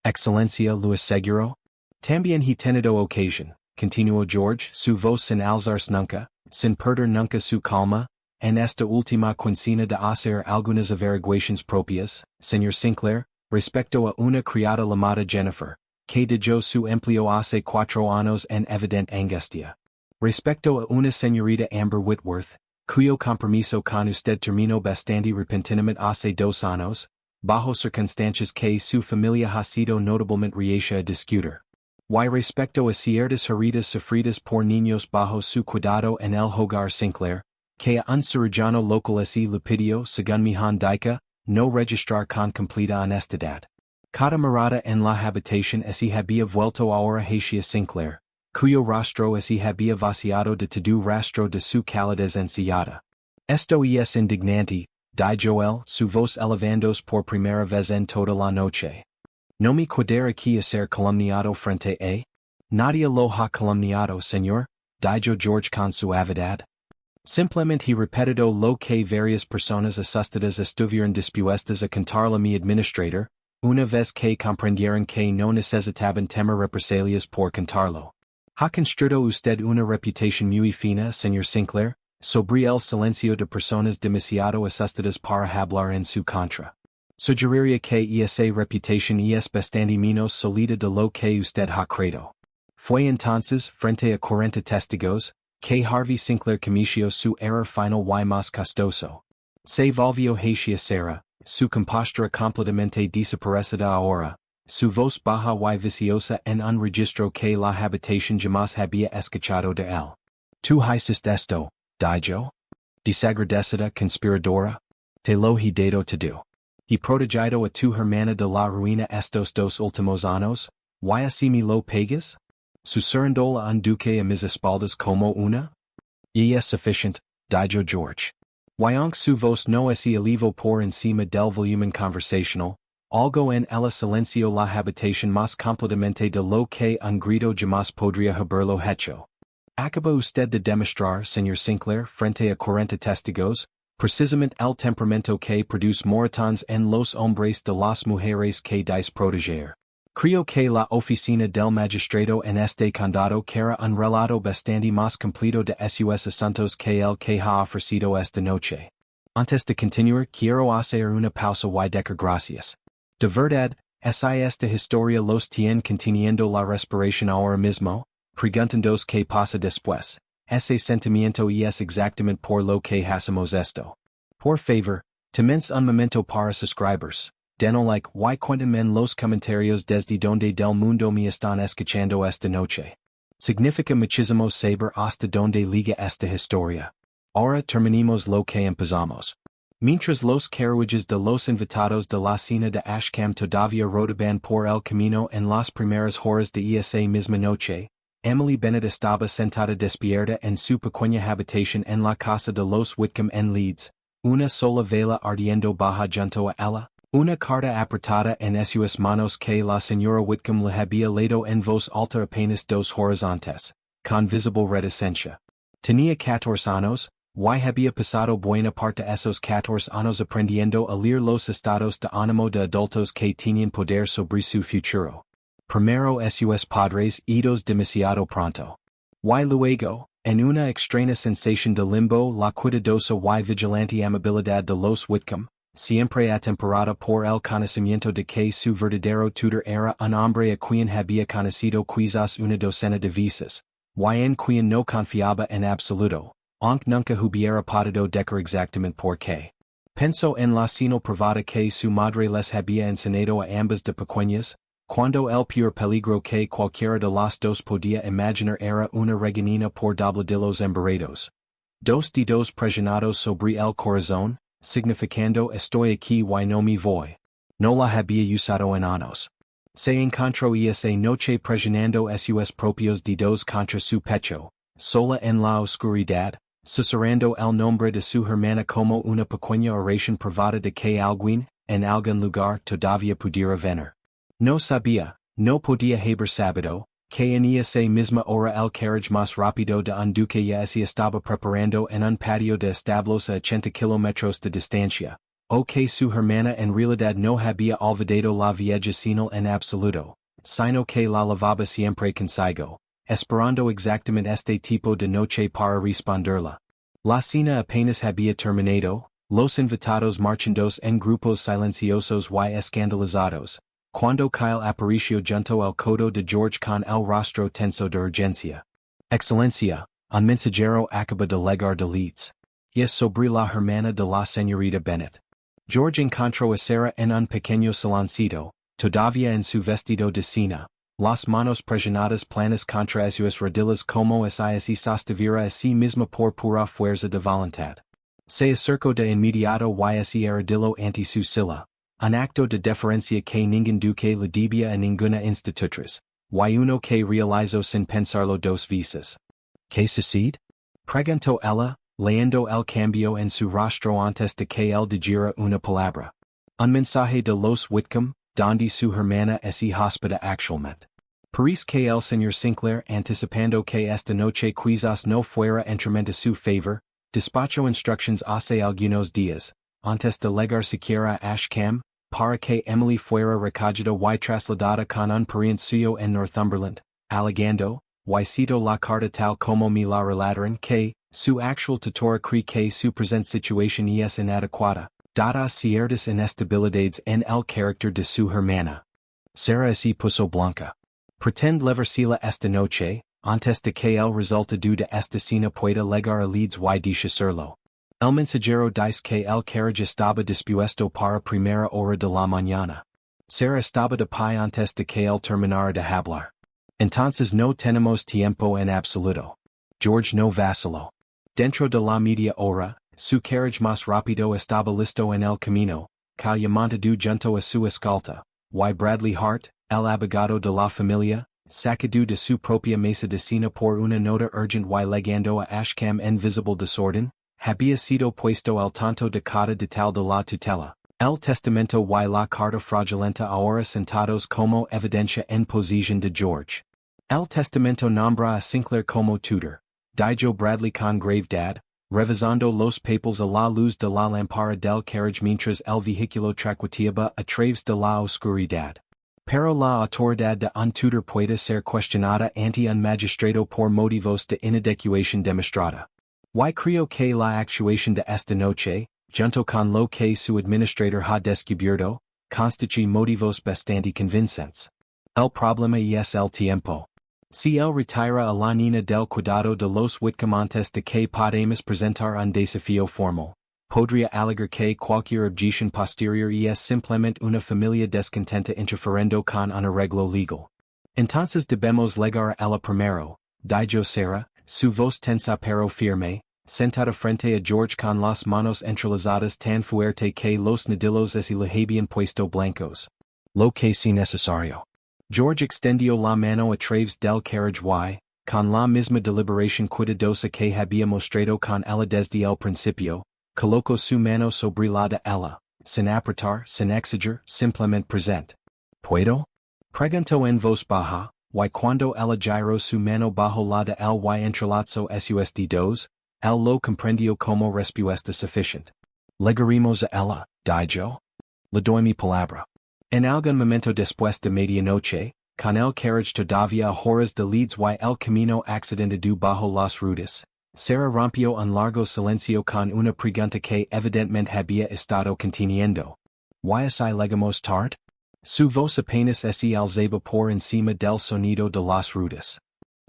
Excelencia lo aseguró. También he tenido ocasión, continuó George, su voz sin alzarse nunca, sin perder nunca su calma, en esta última quincena de hacer algunas averiguaciones propias, señor Sinclair, respecto a una criada llamada Jennifer, que dejó su empleo hace 4 años en evidente angustia. Respecto a una señorita Amber Whitworth, cuyo compromiso con usted terminó bastante repentinamente hace 2 años, bajo circunstancias que su familia ha sido notablemente reacia a discutir. Y respecto a ciertas heridas sufridas por niños bajo su cuidado en el hogar Sinclair, que a un cirujano local ese le pidió según mi dica, no registrar con completa honestidad. Cada mirada en la habitación ese había vuelto ahora hacia Sinclair, cuyo rostro ese había vaciado de todo rastro de su calidez ensillada. Esto es indignante, dijo él, su voz elevándose por primera vez en toda la noche. ¿No me quedara aquí a ser calumniado frente a? Nadie lo ha calumniado, señor, dijo George con suavidad. Simplemente he repetido lo que varias personas asustadas estuvieron dispuestas a contarle a mi administrador, una vez que comprendieron que no necesitaban temer represalias por contarlo. ¿Ha construido usted una reputación muy fina, señor Sinclair, sobre el silencio de personas demasiado asustadas para hablar en su contra? Sugeriría que esa reputación es bastante menos sólida de lo que usted ha creído. Fue entonces, frente a 40 testigos, que Harvey Sinclair cometió su error final y más costoso. Se volvió hacia Sarah, su compostura completamente desaparecida ahora, su voz baja y viciosa en un registro que la habitación jamás había escuchado de él. ¿Tú hiciste esto, dijo? Desagradecida conspiradora? Te lo he dado todo. ¿Y protegido a tu hermana de la ruina estos 2 últimos años? ¿Y así me lo pagas? ¿Susurrando un duque a mis espaldas como una? Y es suficiente, dijo George. Y aunque su voz no es elevó por encima del volumen conversacional, algo en el silencio la habitación más completamente de lo que un grito jamás podría haberlo hecho. Acaba usted de demostrar, señor Sinclair, frente a 40 testigos, precisamente el temperamento que produce moretones en los hombres de las mujeres que dais proteger. Creo que la oficina del magistrado en este condado quera un relato bastante más completo de esos asuntos que el que ha ofrecido esta noche. Antes de continuar, quiero hacer una pausa y decir gracias. De verdad, esta historia los tiene conteniendo la respiración ahora mismo, preguntándoos qué pasa después. Ese sentimiento es exactamente por lo que hacemos esto. Por favor, tomense un momento para subscribers. Denos like y cuéntenme en los comentarios desde donde del mundo me están escuchando esta noche. Significa muchísimo saber hasta donde liga esta historia. Ahora terminemos lo que empezamos. Mientras los carruajes de los invitados de la cena de Ashcombe todavía rodaban por el camino en las primeras horas de esa misma noche, Emily Bennett estaba sentada despierta en su pequeña habitación en la casa de los Whitcomb en Leeds, una sola vela ardiendo baja junto a ella. Una carta apretada en sus manos que la señora Whitcomb le había leído en voz alta apenas 2 horas antes, con visible reticencia. Tenía 14 años, y había pasado buena parte esos 14 años aprendiendo a leer los estados de ánimo de adultos que tenían poder sobre su futuro. Primero sus padres idos demasiado pronto. Y luego, en una extraña sensación de limbo, la cuidadosa y vigilante amabilidad de los Whitcomb, siempre atemperada por el conocimiento de que su verdadero tutor era un hombre a quien había conocido quizás una docena de veces, y en quien no confiaba en absoluto, aunque nunca hubiera podido decir exactamente por qué. Pensó en la señal privada que su madre les había enseñado a ambas de pequeñas, cuando el peor peligro que cualquiera de las dos podía imaginar era una regañina por doble de los embarados. 2 dedos presionados sobre el corazón, significando estoy aquí y no me voy. No la había usado en años. Se encontró esa noche presionando sus propios dedos contra su pecho, sola en la oscuridad, susurrando el nombre de su hermana como una pequeña oración privada de que alguien, en algún lugar todavía pudiera venir. No sabía, no podía haber sabido, que en esa misma hora el carriage más rápido de un duque ya se estaba preparando en un patio de establos a 80 kilómetros de distancia, o que su hermana en realidad no había olvidado la vieja señal en absoluto, sino que la lavaba siempre consigo, esperando exactamente este tipo de noche para responderla. La cena apenas había terminado, los invitados marchándose en grupos silenciosos y escandalizados, cuando Kyle apareció junto al codo de George con el rostro tenso de urgencia. Excelencia, un mensajero acaba de llegar de Leeds. Es sobre la hermana de la señorita Bennett. George encontró a Sara en un pequeño saloncito, todavía en su vestido de cena, las manos presionadas planas contra sus rodillas como si se sostuviera a sí misma por pura fuerza de voluntad. Se acercó de inmediato y se arrodilló ante su silla, un acto de deferencia que ningún duque le debía a ninguna institutriz, y uno que realizó sin pensarlo dos veces. ¿Qué sucede? Preguntó ella, leyendo el cambio en su rostro antes de que él dijera una palabra. Un mensaje de los Whitcomb, donde su hermana se hospeda actualmente. Parece que el señor Sinclair, anticipando que esta noche quizás no fuera enteramente su favor, despachó instructions hace algunos días, antes de llegar siquiera a Ashcombe, para que Emily fuera recogida y trasladada con un pariente suyo en Northumberland, alegando, y cito la carta tal como me la relataron que, su actual tutora cree que su present situation es inadecuada, dadas ciertas inestabilidades en el carácter de su hermana. Sara se puso blanca. Pretende levársela esta noche, antes de que el resultado de esta cena pueda llegar a Leeds y deshacerlo. El mensajero dice que el carriage estaba dispuesto para primera hora de la mañana. Sara estaba de pie antes de que él terminara de hablar. Entonces no tenemos tiempo en absoluto. George no vaciló. Dentro de la media hora, su carriage más rápido estaba listo en el camino, llamando junto a su escolta, y Bradley Hart, el abogado de la familia, sacado de su propia mesa de cena por una nota urgent y llegando a Ashcombe en visible desorden, había sido puesto al tanto de cada detalle de la tutela. El testamento y la carta fraudulenta ahora sentados como evidencia en posesión de George. El testamento nombra a Sinclair como tutor. Dijo Bradley con gravedad, revisando los papeles a la luz de la lámpara del carriage mientras el vehículo tranquiteaba a través de la oscuridad. Pero la autoridad de un tutor puede ser cuestionada ante un magistrado por motivos de inadecuación demostrada. Y creo que la actuación de esta noche, junto con lo que su administrador ha descubierto, constituye motivos bastante convincentes. El problema es el tiempo. Si él retira a la niña del cuidado de los Whitcomb antes de que podamos presentar un desafío formal, podría alegar que cualquier objeción posterior es simplemente una familia descontenta interfiriendo con un arreglo legal. Entonces debemos llegar a ella primero, dijo Sara, su voz tensa pero firme, sentada frente a George con las manos entrelazadas tan fuerte que los nudillos se le habían puesto blancos. Lo que sea necesario. George extendió la mano a través del carriage y, con la misma deliberación cuidadosa que había mostrado con ella desde el principio, colocó su mano sobre la de ella, sin apretar, sin exigir, simplemente presente. ¿Puedo? Preguntó en voz baja, y cuando ella giró su mano bajo la de él y entrelazó sus dedos, él lo comprendió como respuesta suficiente. Llegaremos a ella, dijo. Le doy mi palabra. En algún momento después de medianoche, con el carriage todavía a horas de Leeds y el camino accidentado bajo las rutas, Sara rompió un largo silencio con una pregunta que evidentemente había estado conteniendo. ¿Y si llegamos tarde? Su voz apenas se alzaba por encima del sonido de las rutas.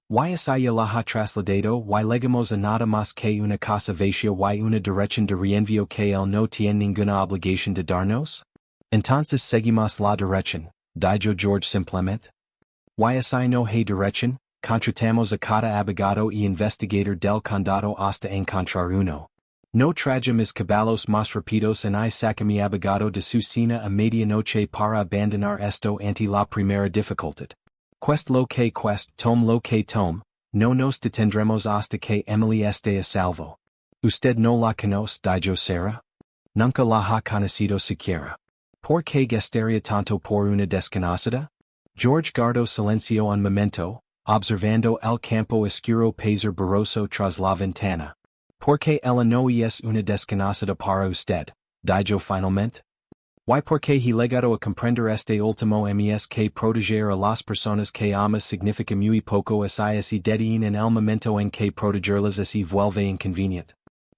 ¿Y si ya la ha trasladado y llegamos a nada más que una casa vacía y una dirección de reenvío que él no tiene ninguna obligación de darnos? Entonces seguimos la dirección, dijo George simplemente. ¿Y si no hay dirección? Contratamos a cada abogado y investigador del condado hasta encontrar uno. No traje mis caballos más rápidos y saca mi abogado de su cena a medianoche para abandonar esto ante la primera dificultad. Quest lo que quest, tome lo que tome, no nos detendremos hasta que Emily esté a salvo. ¿Usted no la conoce, dijo Sara? Nunca la ha conocido siquiera. ¿Por qué gastaría tanto por una desconocida? George guardó silencio un momento, observando el campo oscuro pasar borroso tras la ventana. ¿Por qué ella no es una desconocida para usted? Dijo finalmente. ¿Y por qué he llegado a comprender este último mes que proteger a las personas que amas significa muy poco si se detienen en el momento en que protegerlas se vuelve inconveniente?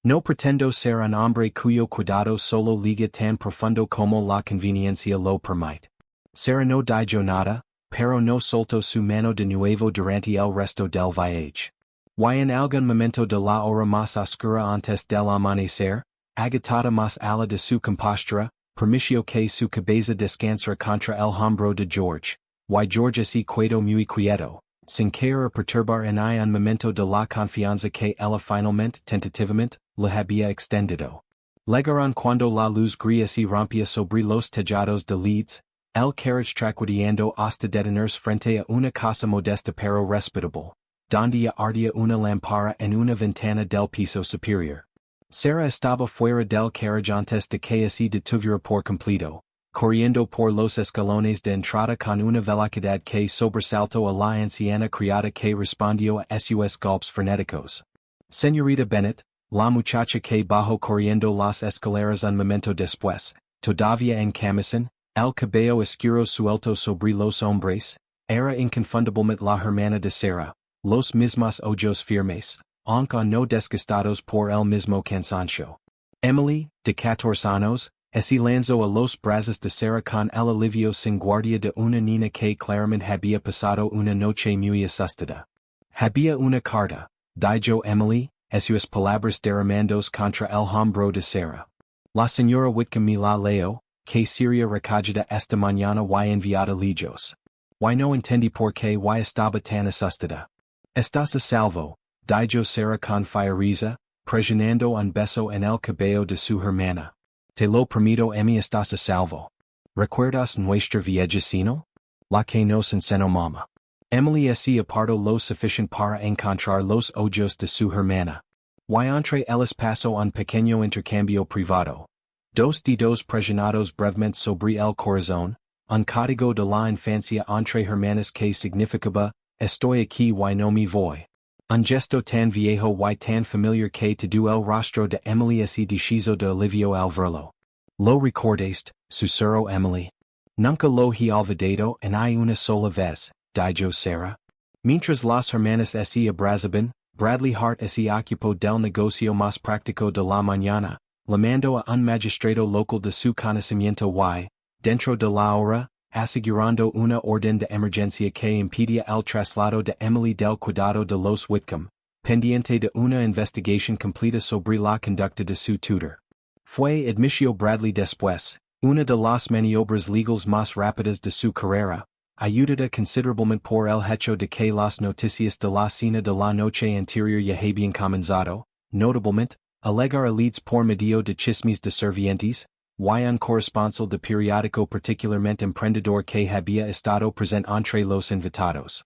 No pretendo ser un hombre cuyo cuidado solo liga tan profundo como la conveniencia lo permite. Sara no dijo nada, pero no soltó su mano de nuevo durante el resto del viaje. Y en algún momento de la hora más oscura antes del amanecer, agatada mas ala de su compostura, permitio que su cabeza descansara contra el hombro de George, y George así quedo muy quieto, sin querer perturbar en un momento de la confianza que ella finalmente, tentativamente, le había extendido. Llegaron cuando la luz gris se rompía sobre los tejados de Leeds, el carriage traqueteando hasta detenerse frente a una casa modesta pero respetable, donde ardía una lámpara en una ventana del piso superior. Sarah estaba fuera del carriage antes de que se detuviera por completo, corriendo por los escalones de entrada con una velocidad que sobresaltó a la anciana criada que respondió a sus golpes frenéticos. Señorita Bennett, la muchacha que bajó corriendo las escaleras un momento después, todavía en camisón, el cabello oscuro suelto sobre los hombres, era inconfundiblemente la hermana de Sarah, los mismos ojos firmes, aunque no desgastados por el mismo cansancio. Emily, de 14 años, se lanzó a los brazos de Sarah con el alivio sin guardia de una niña que claramente había pasado una noche muy asustada. Había una carta, dijo Emily, sus palabras derramándose contra el hombro de Sarah. La señora Whitcomb me la leo, que sería recogida esta mañana y enviada lejos. Y no entendí por qué y estaba tan asustada. Estás a salvo, dijo Sarah con fiereza, presionando un beso en el cabello de su hermana. Te lo permito, Emmy, estás a salvo. ¿Recuerdas nuestra vieja sino? La que nos enseñó mamá. Emily se apartó lo suficiente para encontrar los ojos de su hermana. Y entre ellos pasó un pequeño intercambio privado. Dos dedos presionados brevemente sobre el corazón, un código de la infancia entre hermanas que significaba, estoy aquí y no me voy. Un gesto tan viejo y tan familiar que todo el rostro de Emily se deshizo de alivio al verlo. ¿Lo recordaste, susurró Emily? Nunca lo he olvidado en una sola vez, dijo Sarah. Mientras las hermanas se abrazaban, Bradley Hart se ocupó del negocio más práctico de la mañana, llamando a un magistrado local de su conocimiento y, dentro de la hora, asegurando una orden de emergencia que impedía el traslado de Emily del cuidado de los Whitcomb, pendiente de una investigación completa sobre la conducta de su tutor. Fue, admitió Bradley después, una de las maniobras legales más rápidas de su carrera, ayudada considerablemente por el hecho de que las noticias de la cena de la noche anterior ya habían comenzado, notablemente, a llegar a Leeds por medio de chismes de servientes, y un corresponsal de periódico particularmente emprendedor que había estado presente entre los invitados.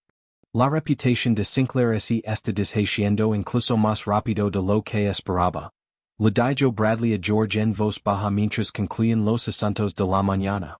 La reputación de Sinclair se está deshaciendo incluso más rápido de lo que esperaba. Le dijo Bradley a George en voz baja mientras concluían los asuntos de la mañana.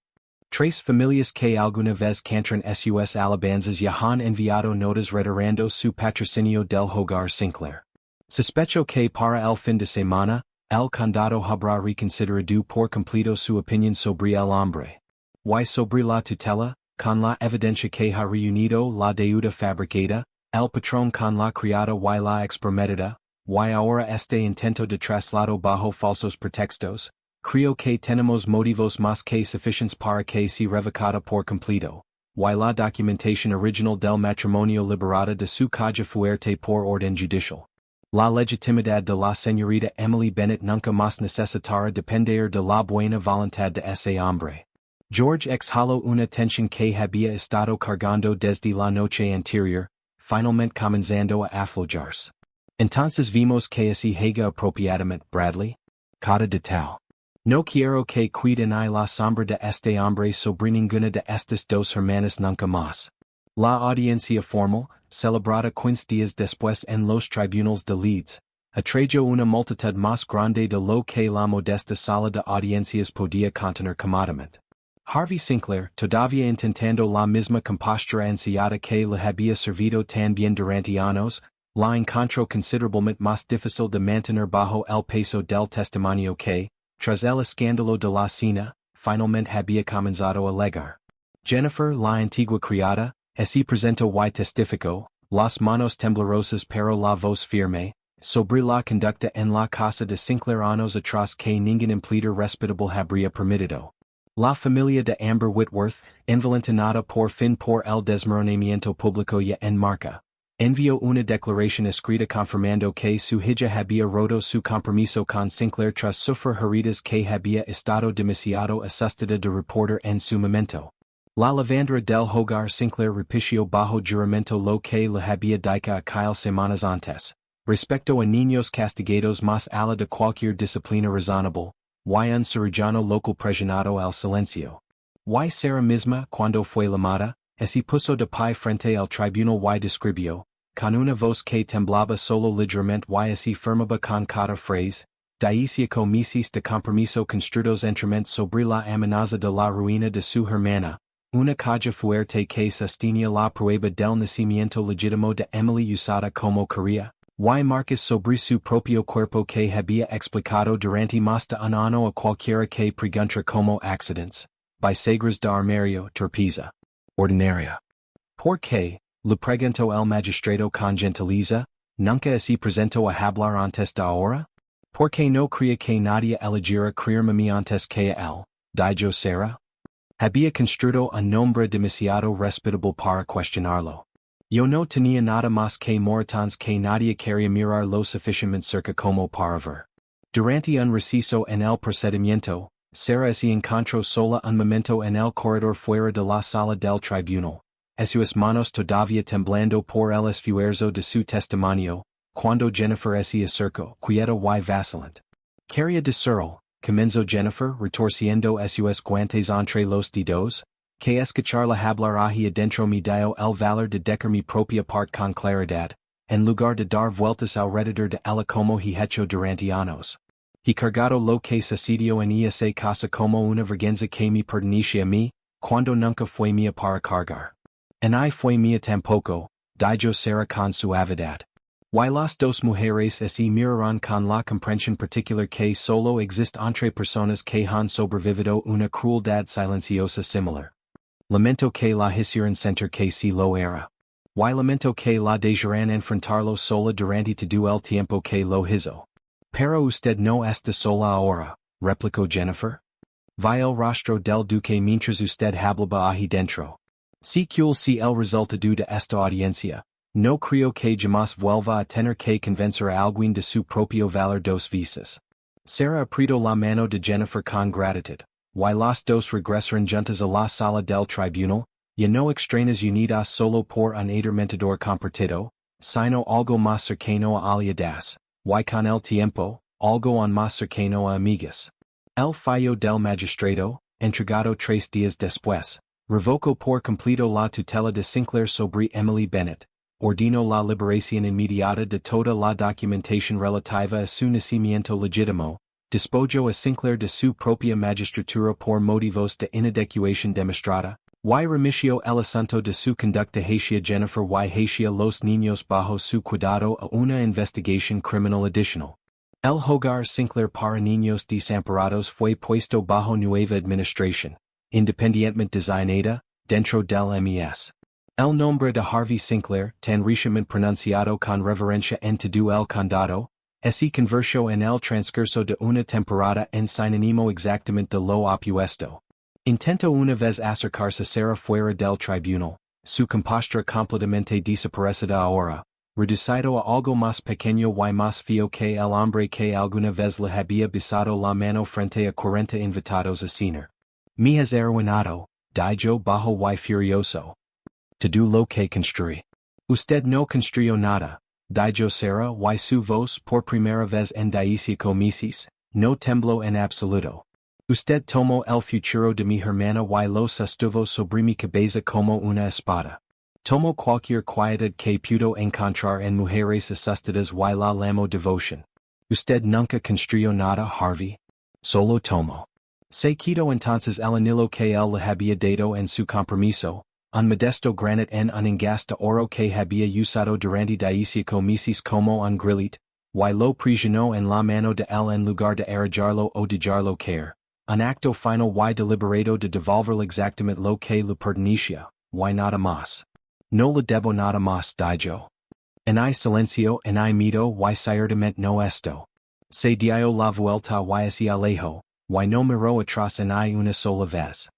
Tres familias que alguna vez cantan sus alabanzas ya han enviado notas reiterando su patrocinio del hogar Sinclair. Sospecho que para el fin de semana, el condado habrá reconsiderado por completo su opinión sobre el hombre. Y sobre la tutela, con la evidencia que ha reunido la deuda fabricada, el patrón con la criada y la exprometida, y ahora este intento de traslado bajo falsos pretextos, creo que tenemos motivos más que suficientes para que se revocada por completo, y la documentación original del matrimonio liberada de su caja fuerte por orden judicial. La legitimidad de la señorita Emily Bennett nunca más necesitará depender de la buena voluntad de ese hombre. George exhaló una tensión que había estado cargando desde la noche anterior, finalmente comenzando a aflojarse. Entonces vimos que se juega apropiadamente, Bradley. Cada detalle. No quiero que cuiden y la sombra de este hombre sobre ninguna de estas dos hermanas nunca más. La audiencia formal, celebrada 15 días después en los tribunales de Leeds, atrayó una multitud más grande de lo que la modesta sala de audiencias podía contener cómodamente. Harvey Sinclair, todavía intentando la misma compostura ansiada que le había servido tan bien durante años, la encontró considerablemente más difícil de mantener bajo el peso del testimonio que, tras el escándalo de la cena, finalmente había comenzado a llegar. Jennifer, la antigua criada, se presentó y testificó, las manos temblorosas pero la voz firme, sobre la conducta en la casa de Sinclair años atrás que ningún empleado respetable habría permitido. La familia de Amber Whitworth, envalentonada por fin por el desmoronamiento público ya en marcha, Envio una declaración escrita confirmando que su hija había roto su compromiso con Sinclair tras sufrir heridas que había estado demasiado asustada de reporter en su momento. La lavandera del hogar Sinclair repitió bajo juramento lo que le había dicho a Kyle semanas antes. Respecto a niños castigados más allá de cualquier disciplina razonable, y un cirujano local presionado al silencio. Y Sarah misma, cuando fue llamada, se puso de pie frente al tribunal y describió, con una voz que temblaba solo ligeramente y se firmaba con cada phrase, dieciaco meses de compromiso construidos enteramente sobre la amenaza de la ruina de su hermana, una caja fuerte que sostenía la prueba del nacimiento legítimo de Emily usada como quería, y marcas sobre su propio cuerpo que había explicado durante más de un año a cualquiera que pregunta como accidentes, bisagras de armario, torpeza ordinaria. ¿Por qué? Le preguntó el magistrado con gentileza, nunca se presentó a hablar antes de ahora? ¿Por qué no creía que nadie eligiera creerme a mí antes que a él? Dijo Sarah. Había construido un nombre demasiado respetable para cuestionarlo. Yo no tenía nada más que moretones que nadie quería mirar lo suficientemente cerca como para ver. Durante un receso en el procedimiento, Sarah se encontró sola un momento en el corredor fuera de la sala del tribunal, sus manos todavía temblando por el esfuerzo de su testimonio, cuando Jennifer se acercó, quieta y vacilante. Quería decirlo, comenzó Jennifer retorciendo sus guantes entre los dedos, que escucharla hablar ahí adentro me dio el valor de decir mi propia parte con claridad, en lugar de dar vueltas alrededor de ella como he hecho durante años. He cargado lo que sucedió en esa casa como una vergüenza que me pertenecía a mí, cuando nunca fue mía para cargar. En I fue mía tampoco, dijo Sarah con suavidad. Y las dos mujeres se miraron con la comprensión particular que solo existe entre personas que han sobrevivido una crueldad silenciosa similar. Lamento que la hicieran sentir que sí lo era. Y lamento que la dejaran enfrentarlo sola durante todo el tiempo que lo hizo. Pero usted no está sola ahora, replicó Jennifer. Vi el rostro del duque mientras usted hablaba ahí dentro. Si cual si el resultado de esta audiencia, no creo que jamás vuelva a tener que convencer a alguien de su propio valor dos veces. Sarah apretó la mano de Jennifer con gratitud, y las dos regresaron juntas a la sala del tribunal, ya no extrañas unidas solo por un atormentador compartido, sino algo más cercano a aliadas. Y con el tiempo, algo aún más cercano a amigas. El fallo del magistrado, entregado 3 días después, revocó por completo la tutela de Sinclair sobre Emily Bennett, ordenó la liberación inmediata de toda la documentación relativa a su nacimiento legítimo, despojó a Sinclair de su propia magistratura por motivos de inadecuación demostrada, y remitió el asunto de su conducta hacia Jennifer y hacia los niños bajo su cuidado a una investigación criminal adicional. El hogar Sinclair para niños desamparados fue puesto bajo nueva administración, independientemente designada, dentro del mes. El nombre de Harvey Sinclair, tan recientemente pronunciado con reverencia en todo el condado, se convirtió en el transcurso de una temporada en sinónimo exactamente de lo opuesto. Intentó una vez acercarse Sarah fuera del tribunal, su compostura completamente desaparecida ahora, reducido a algo más pequeño y más feo que el hombre que alguna vez le había besado la mano frente a 40 invitados a cenar. Me has arruinado, dijo bajo y furioso. Todo lo que construí. Usted no construyó nada, dijo Sarah y su voz por primera vez en 18 meses, no tembló en absoluto. Usted tomó el futuro de mi hermana y lo sostuvo sobre mi cabeza como una espada. Tomó cualquier quietud que pudo encontrar en mujeres asustadas y la llamó devoción. Usted nunca construyó nada, Harvey. Solo tomó. Se quitó entonces el anillo que él le había dado en su compromiso, un modesto granite en un engas de oro que había usado durante 18 meses como un grillit, y lo prisionó en la mano de él en lugar de arrojarlo o dejarlo caer. Un acto final y deliberado de devolverle exactamente lo que le pertenecía, y nada más. No le debo nada más, dijo. En I silencio, en I miro, y ciertamente no esto. Se dio la vuelta y se alejó, y no miró atrás en I una sola vez.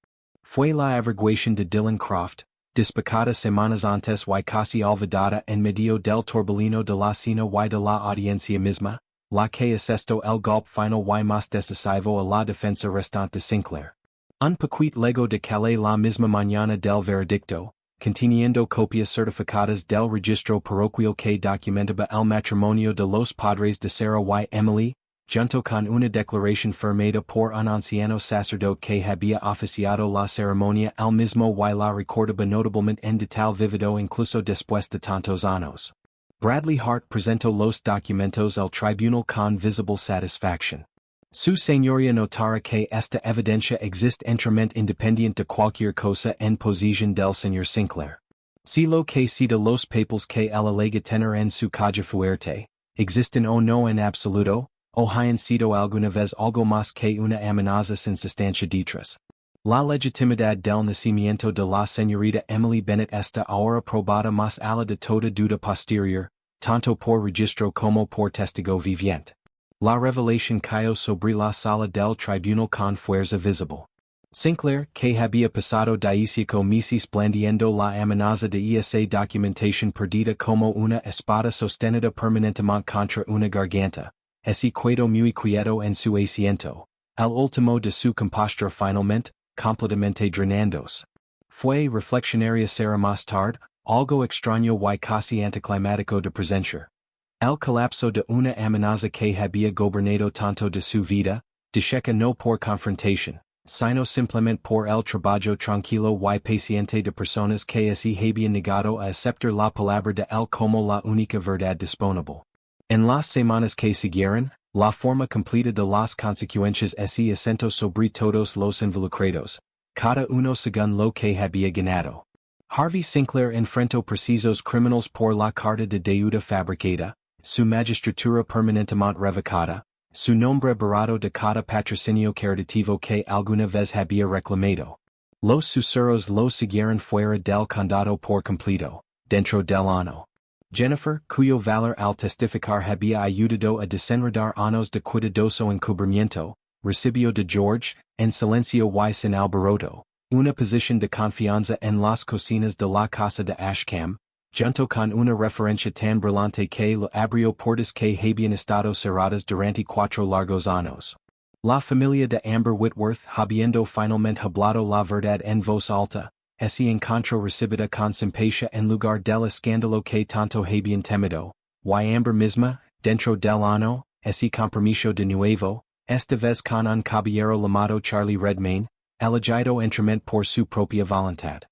Fue la averiguación de Dylan Croft, Dispecadas semanas antes y casi olvidada en medio del torbellino de la cena y de la audiencia misma, la que es esto el golpe final y más decisivo a la defensa restante de Sinclair. Un poquito luego de calle la misma mañana del veredicto, conteniendo copias certificadas del registro parroquial que documentaba el matrimonio de los padres de Sarah y Emily, junto con una declaración firmada por un anciano sacerdote que había oficiado la ceremonia el mismo y la recordaba notablemente en detalle vivido incluso después de tantos años. Bradley Hart presentó los documentos al tribunal con visible satisfacción. Su señoría notara que esta evidencia existe enteramente independiente de cualquier cosa en posesión del señor Sinclair. Si lo que cita los papeles que él alega tener en su caja fuerte, existen o no en absoluto, o hayan sido alguna vez algo más que una amenaza sin sustancia detrás. La legitimidad del nacimiento de la señorita Emily Bennett está ahora probada más allá de toda duda posterior, tanto por registro como por testigo viviente. La revelación cayó sobre la sala del tribunal con fuerza visible. Sinclair, que había pasado 15 meses blandiendo la amenaza de esa documentación perdida como una espada sostenida permanentemente contra una garganta, ese quedó muy quieto en su asiento, el último de su compostura finalmente, completamente drenándose. Fue reflexionaria será más tarde, algo extraño y casi anticlimático de presenciar. El colapso de una amenaza que había gobernado tanto de su vida, deshecha no por confrontación, sino simplemente por el trabajo tranquilo y paciente de personas que así habían negado a aceptar la palabra de él como la única verdad disponible. En las semanas que siguieron, la forma completa de las consecuencias así asentó sobre todos los involucrados, cada uno según lo que había ganado. Harvey Sinclair enfrentó precisos criminals por la carta de deuda fabricada, su magistratura permanentemente revocada, su nombre borrado de cada patrocinio caritativo que alguna vez había reclamado. Los susurros lo siguieron fuera del condado por completo, dentro del año. Jennifer, cuyo valor al testificar había ayudado a desenredar años de cuidadoso encubrimiento, recibió de George, en silencio y sin alboroto, una posición de confianza en las cocinas de la casa de Ashcombe, junto con una referencia tan brillante que le abrió puertas que habían estado cerradas durante 4 largos años. La familia de Amber Whitworth, habiendo finalmente hablado la verdad en voz alta, así encontró recibida con simpatia en lugar del escándalo que tanto habían temido, y Amber misma, dentro del año, así compromiso de nuevo, esta vez con un caballero llamado Charlie Redmayne, elegido enteramente por su propia voluntad.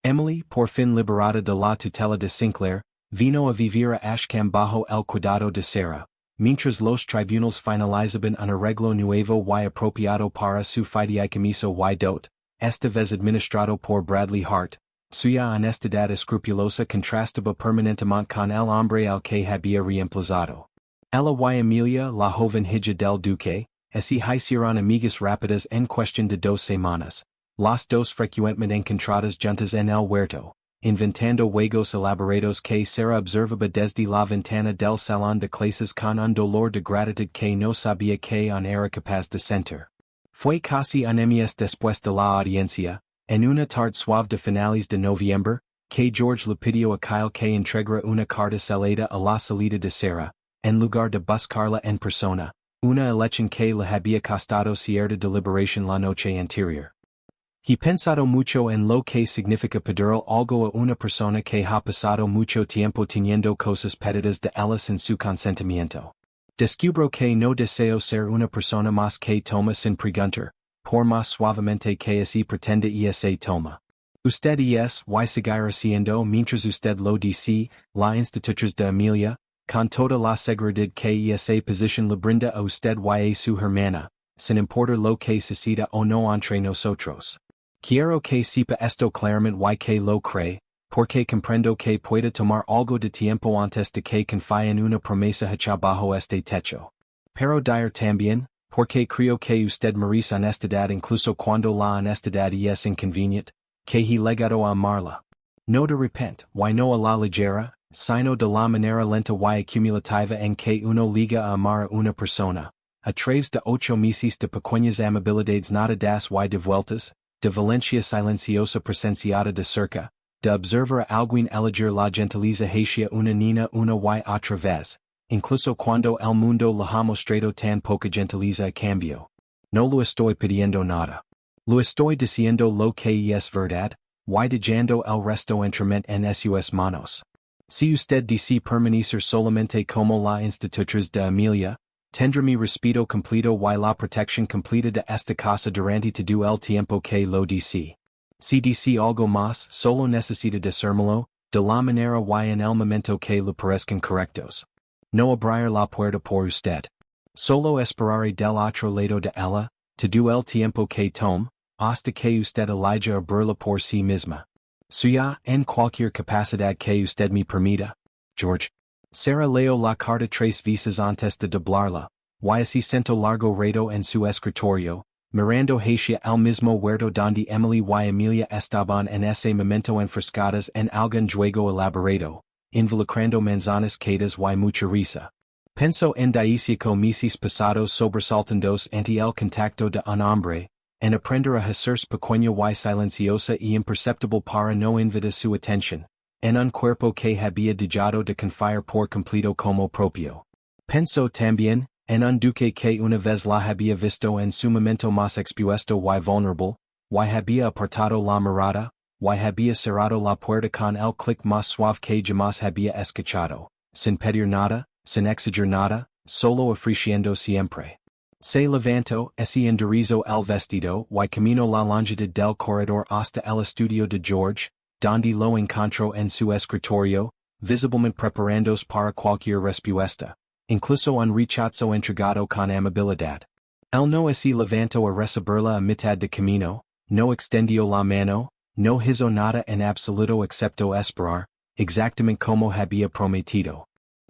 Emily, por fin liberada de la tutela de Sinclair, vino a vivir a Ashcombe bajo el cuidado de Sarah, mientras los tribunales finalizaban un arreglo nuevo y apropiado para su fideicomiso y dote, esta vez administrado por Bradley Hart, suya honestidad escrupulosa contrastaba permanentemente con el hombre al que había reemplazado. Ella y Amelia, la joven hija del duque, así hicieron amigas rápidas en cuestión de 2 semanas. Las dos frecuentemente encontradas juntas en el huerto, inventando juegos elaborados que Sarah observaba desde la ventana del salón de clases con un dolor de gratitud que no sabía que aún era capaz de sentir. Fue casi un mes después de la audiencia, en una tarde suave de finales de noviembre, que George le pidió a Kyle que entregara una carta selada a la salida de Sarah, en lugar de buscarla en persona, una elección que le había costado cierta deliberación la noche anterior. He pensado mucho en lo que significa pedir algo a una persona que ha pasado mucho tiempo teniendo cosas pedidas de ella sin su consentimiento. Descubro que no deseo ser una persona más que toma sin preguntar, por más suavemente que así pretende y se toma. Usted es y seguirá siendo mientras usted lo dice, la institutriz de Amelia, con toda la seguridad que esa posición le brinda a usted y a su hermana, sin importar lo que suceda o no entre nosotros. Quiero que sepa esto claramente y que lo cree, porque comprendo que pueda tomar algo de tiempo antes de que confíe en una promesa hecha bajo este techo. Pero dire también, porque creo que usted merece honestidad incluso cuando la honestidad es inconveniente, que he legado a amarla. No de repente, y no a la ligera, sino de la manera lenta y acumulativa en que uno liga a amar a una persona, a través de 8 meses de pequeñas amabilidades nada das y devueltas, de valencia silenciosa presenciada de cerca, de observar alguien elegir la gentileza hacia una niña una y otra vez, incluso cuando el mundo le ha mostrado tan poca gentileza a cambio. No lo estoy pidiendo nada. Lo estoy diciendo lo que es verdad, y dejando el resto entremente en sus manos. Si usted dice permanecer solamente como la institutriz de Emilia, tendrá mi respeto completo y la protección completa de esta casa durante todo el tiempo que lo dice. Si dice algo más, solo necesita decírmelo, de la manera y en el momento que le parezcan correctos. No abrir la puerta por usted. Solo esperaré del otro lado de ella, todo el tiempo que tome, hasta que usted elija abrirla por sí misma. Suya, en cualquier capacidad que usted me permita. George. Sarah leo la carta 3 veces antes de doblarla, y así sento largo rato en su escritorio, mirando hacia el mismo huerto donde Emily y Emilia estaban en ese momento enfrascadas en algún juego elaborado, involucrando manzanas quedas y mucha risa. Penso en diecico meses pasados sobresaltandos ante el contacto de un hombre, en aprender a hacerse pequeño y silenciosa y imperceptible para no invitar su atención, en un cuerpo que había dejado de confiar por completo como propio. Penso también, en un duque que una vez la había visto en su momento más expuesto y vulnerable, y había apartado la mirada, y había cerrado la puerta con el clic más suave que jamás había escuchado, sin pedir nada, sin exigir nada, solo ofreciendo siempre. Se levantó, y enderezó el vestido y caminó la longitud del corredor hasta el estudio de George, donde lo encontró en su escritorio, visiblemente preparándose para cualquier respuesta, incluso un rechazo entregado con amabilidad. Él no se levantó a recibirla a mitad de camino, no extendió la mano, no hizo nada en absoluto excepto esperar, exactamente como había prometido.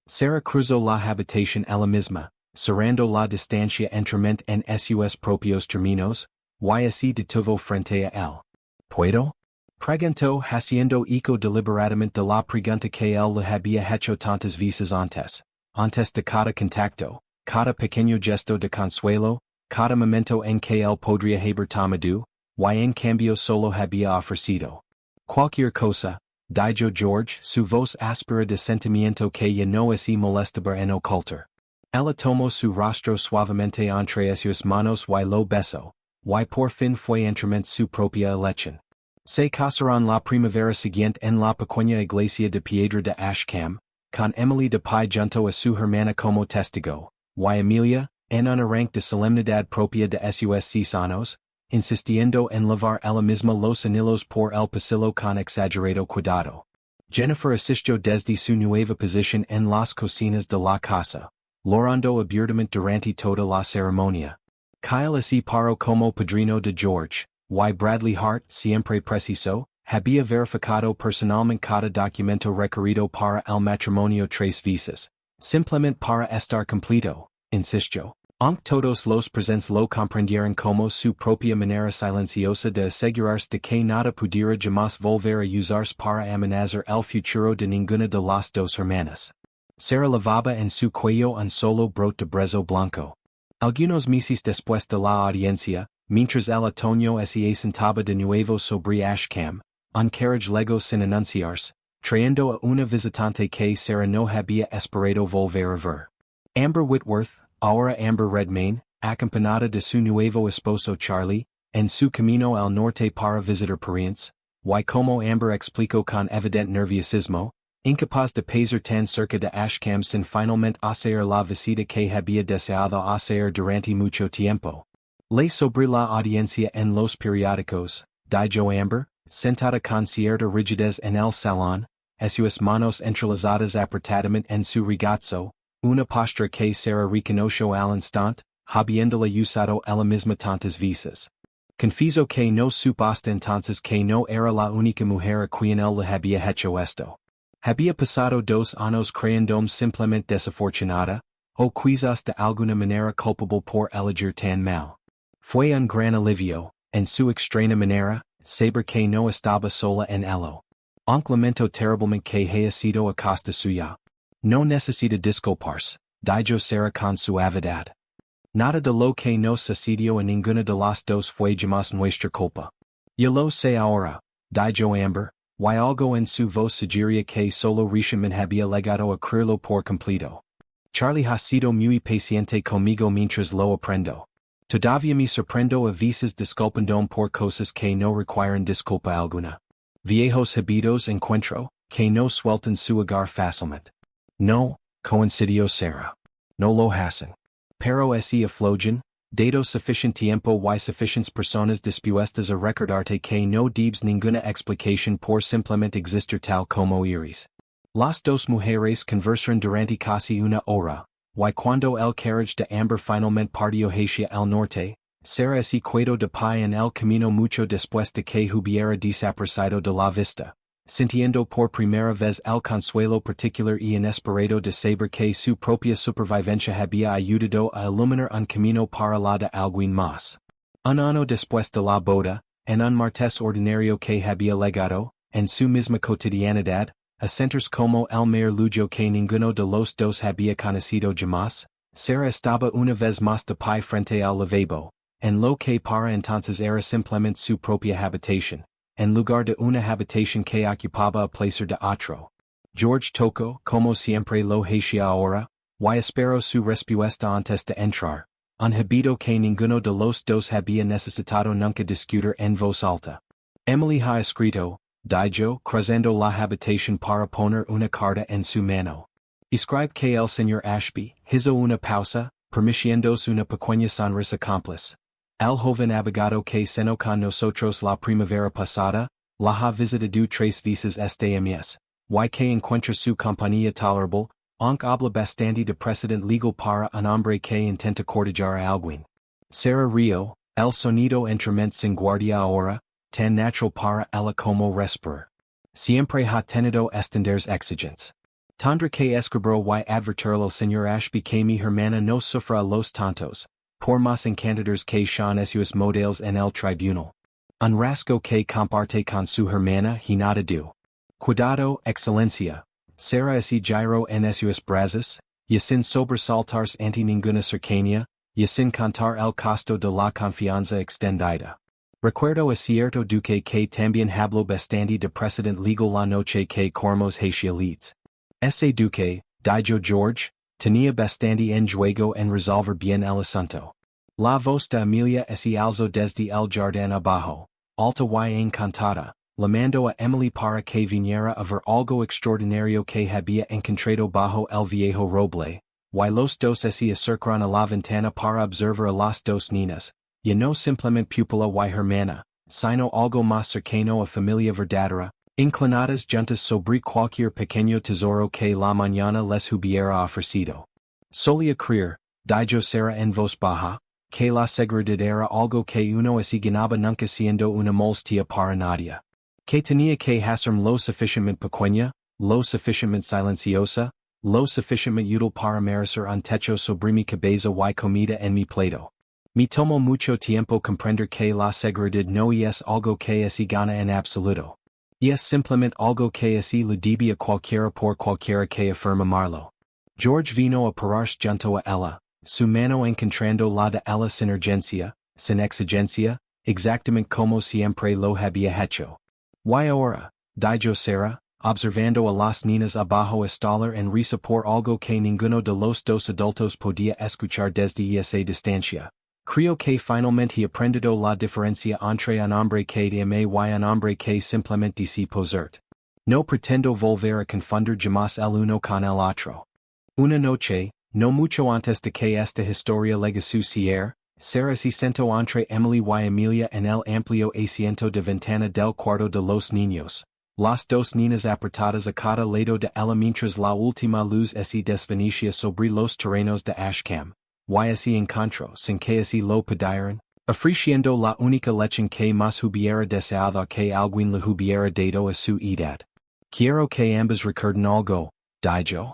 Sarah cruzó la habitación ella misma, cerrando la distancia entremente en sus propios términos, y así detuvo frente a él. ¿Puedo? Preguntó haciendo eco deliberadamente de la pregunta que él le había hecho tantas veces antes de cada contacto, cada pequeño gesto de consuelo, cada momento en que él podría haber tomado, y en cambio solo había ofrecido. Cualquier cosa, dijo George, su voz áspera de sentimiento que ya no es molestaba en ocultar. Ella tomó su rostro suavemente entre sus manos y lo besó, y por fin fue entremente su propia elección. Se casaron la primavera siguiente en la pequeña iglesia de piedra de Ashcombe, con Emily de pie junto a su hermana como testigo, y Emilia, en un arranque de solemnidad propia de sus 6 años, insistiendo en lavar ella misma los anillos por el pasillo con exagerado cuidado. Jennifer asistió desde su nueva posición en las cocinas de la casa, llorando abiertamente durante toda la ceremonia. Kyle se paró como padrino de George, y Bradley Hart, siempre preciso, había verificado personalmente cada documento requerido para el matrimonio 3 veces, simplemente para estar completo, insistió. Aunque todos los presentes lo comprendieron como su propia manera silenciosa de asegurarse de que nada pudiera jamás volver a usarse para amenazar el futuro de ninguna de las 2 hermanas. Sarah lavaba en su cuello un solo brote de brezo blanco. Algunos meses después de la audiencia, mientras el otoño se sentaba de nuevo sobre Ashcombe, un carriage llegó sin anunciarse, trayendo a una visitante que Sarah no había esperado volver a ver. Amber Whitworth, ahora Amber Redmayne, acompañada de su nuevo esposo Charlie, en su camino al norte para visitar parientes, y como Amber explicó con evidente nerviosismo, incapaz de pasar tan cerca de Ashcombe sin finalmente hacer la visita que había deseado hacer durante mucho tiempo. Ley sobre la audiencia en los periódicos, dijo Amber, sentada con cierta rigidez en el salón, sus manos entrelazadas apretadamente en su regazo, una postura que Sarah reconoció al instante, habiéndola usado ella misma tantas veces. Confieso que no supo hasta entonces que no era la única mujer a quien él le había hecho esto. Había pasado 2 años creyéndome simplemente desafortunada, o quizás de alguna manera culpable por elegir tan mal. Fue un gran alivio, en su extraña manera, saber que no estaba sola en ello. Aunque lamento terriblemente que haya sido a costa suya. No necesita disculparse, dijo Sarah con suavidad. Nada de lo que nos sucedió a ninguna de las 2 fue jamás nuestra culpa. Yo lo sé ahora, dijo Amber, y algo en su voz sugería que solo recientemente había legado a creerlo por completo. Charlie ha sido muy paciente conmigo mientras lo aprendo. Todavía me sorprendo a veces disculpándome por cosas que no requieren disculpa alguna. Viejos hábitos encuentro, que no sueltan su hogar fácilmente. No, coincidió Sarah. No lo hacen. Pero ese aflojan, dado suficiente tiempo y suficientes personas dispuestas a recordarte que no debes ninguna explicación por simplemente existir tal como eres. Las dos mujeres conversaron durante casi una hora, y cuando el carriage de Amber finalmente partió hacia el norte, Sarah se quedó de pie en el camino mucho después de que hubiera desaparecido de la vista, sintiendo por primera vez el consuelo particular y inesperado de saber que su propia supervivencia había ayudado a iluminar un camino para la de alguien más. Un año después de la boda, en un martes ordinario que había legado, en su misma cotidianidad, a centros como el mayor lujo que ninguno de los dos había conocido jamás, Sarah estaba una vez más de pie frente al lavabo, en lo que para entonces era simplemente su propia habitación, en lugar de una habitación que ocupaba el placer de otro. George tocó, como siempre lo hacía ahora, y esperó su respuesta antes de entrar, un hábito que ninguno de los dos había necesitado nunca discutir en voz alta. Emily ha escrito, dijo, cruzando la habitación para poner una carta en su mano. Escribe que el señor Ashby hizo una pausa, permitiéndose una pequeña sonrisa cómplice. El joven abogado que cenó con nosotros la primavera pasada, la ha visitado 3 veces este mes, y que encuentra su compañía tolerable, aunque habla bastante de precedent legal para un hombre que intenta cortejar a alguien. Sarah rió, el sonido entremente sin guardia ahora, tan natural para ella como respirar. Siempre ha tenido estenders exigentes. Tendré que escribir y advertirle al señor Ashby que mi hermana no sufra a los tontos, por más encantadores que sean esos modelos en el tribunal. Un rasgo que comparte con su hermana y nada do. Cuidado, excelencia. Sarah ese giro en esos brazos, y sin sobresaltarse ante ninguna cercanía, y sin contar el costo de la confianza extendida. Recuerdo a cierto duque que también habló bastante de precedent legal la noche que cormos hacia Leeds. Ese duque, dijo George, tenía bastante en juego en resolver bien el asunto. La voz de Amelia se alzó desde el jardín abajo, alta y encantada, llamando a Emily para que viniera a ver algo extraordinario que había encontrado bajo el viejo roble, y los dos se acercaron a la ventana para observar a las dos niñas. Y no simplemente pupila y hermana, sino algo más cercano a familia verdadera, inclinadas juntas sobre cualquier pequeño tesoro que la mañana les hubiera ofrecido. Solía creer, dijo Sarah en voz baja, que la seguridad era algo que uno se ganaba nunca siendo una molestia para nadie. Que tenía que hacer lo suficientemente pequeña, lo suficientemente silenciosa, lo suficientemente útil para merecer un techo sobre mi cabeza y comida en mi plato. Me tomó mucho tiempo comprender que la seguridad no es algo que se gana en absoluto. Es simplemente algo que se le debe a cualquiera por cualquiera que afirma amarlo. George vino a pararse junto a ella, su mano encontrando la de ella sin urgencia, sin exigencia, exactamente como siempre lo había hecho. Y ahora, dijo Sarah, observando a las niñas abajo estallar en risa por algo que ninguno de los dos adultos podía escuchar desde esa distancia. Creo que finalmente he aprendido la diferencia entre un hombre que te ama y un hombre que simplemente se posert. No pretendo volver a confundir jamás el uno con el otro. Una noche, no mucho antes de que esta historia llegue a su cierre, Sarah se sentó entre Emily y Amelia en el amplio asiento de ventana del cuarto de los niños. Las dos niñas apretadas a cada lado de ella mientras la última luz se desvanecía sobre los terrenos de Ashcombe. Y se encontró sin que se lo pidieran, ofreciendo la única lección que más hubiera deseado que alguien le hubiera dado a su edad. Quiero que ambas recuerden algo, dijo.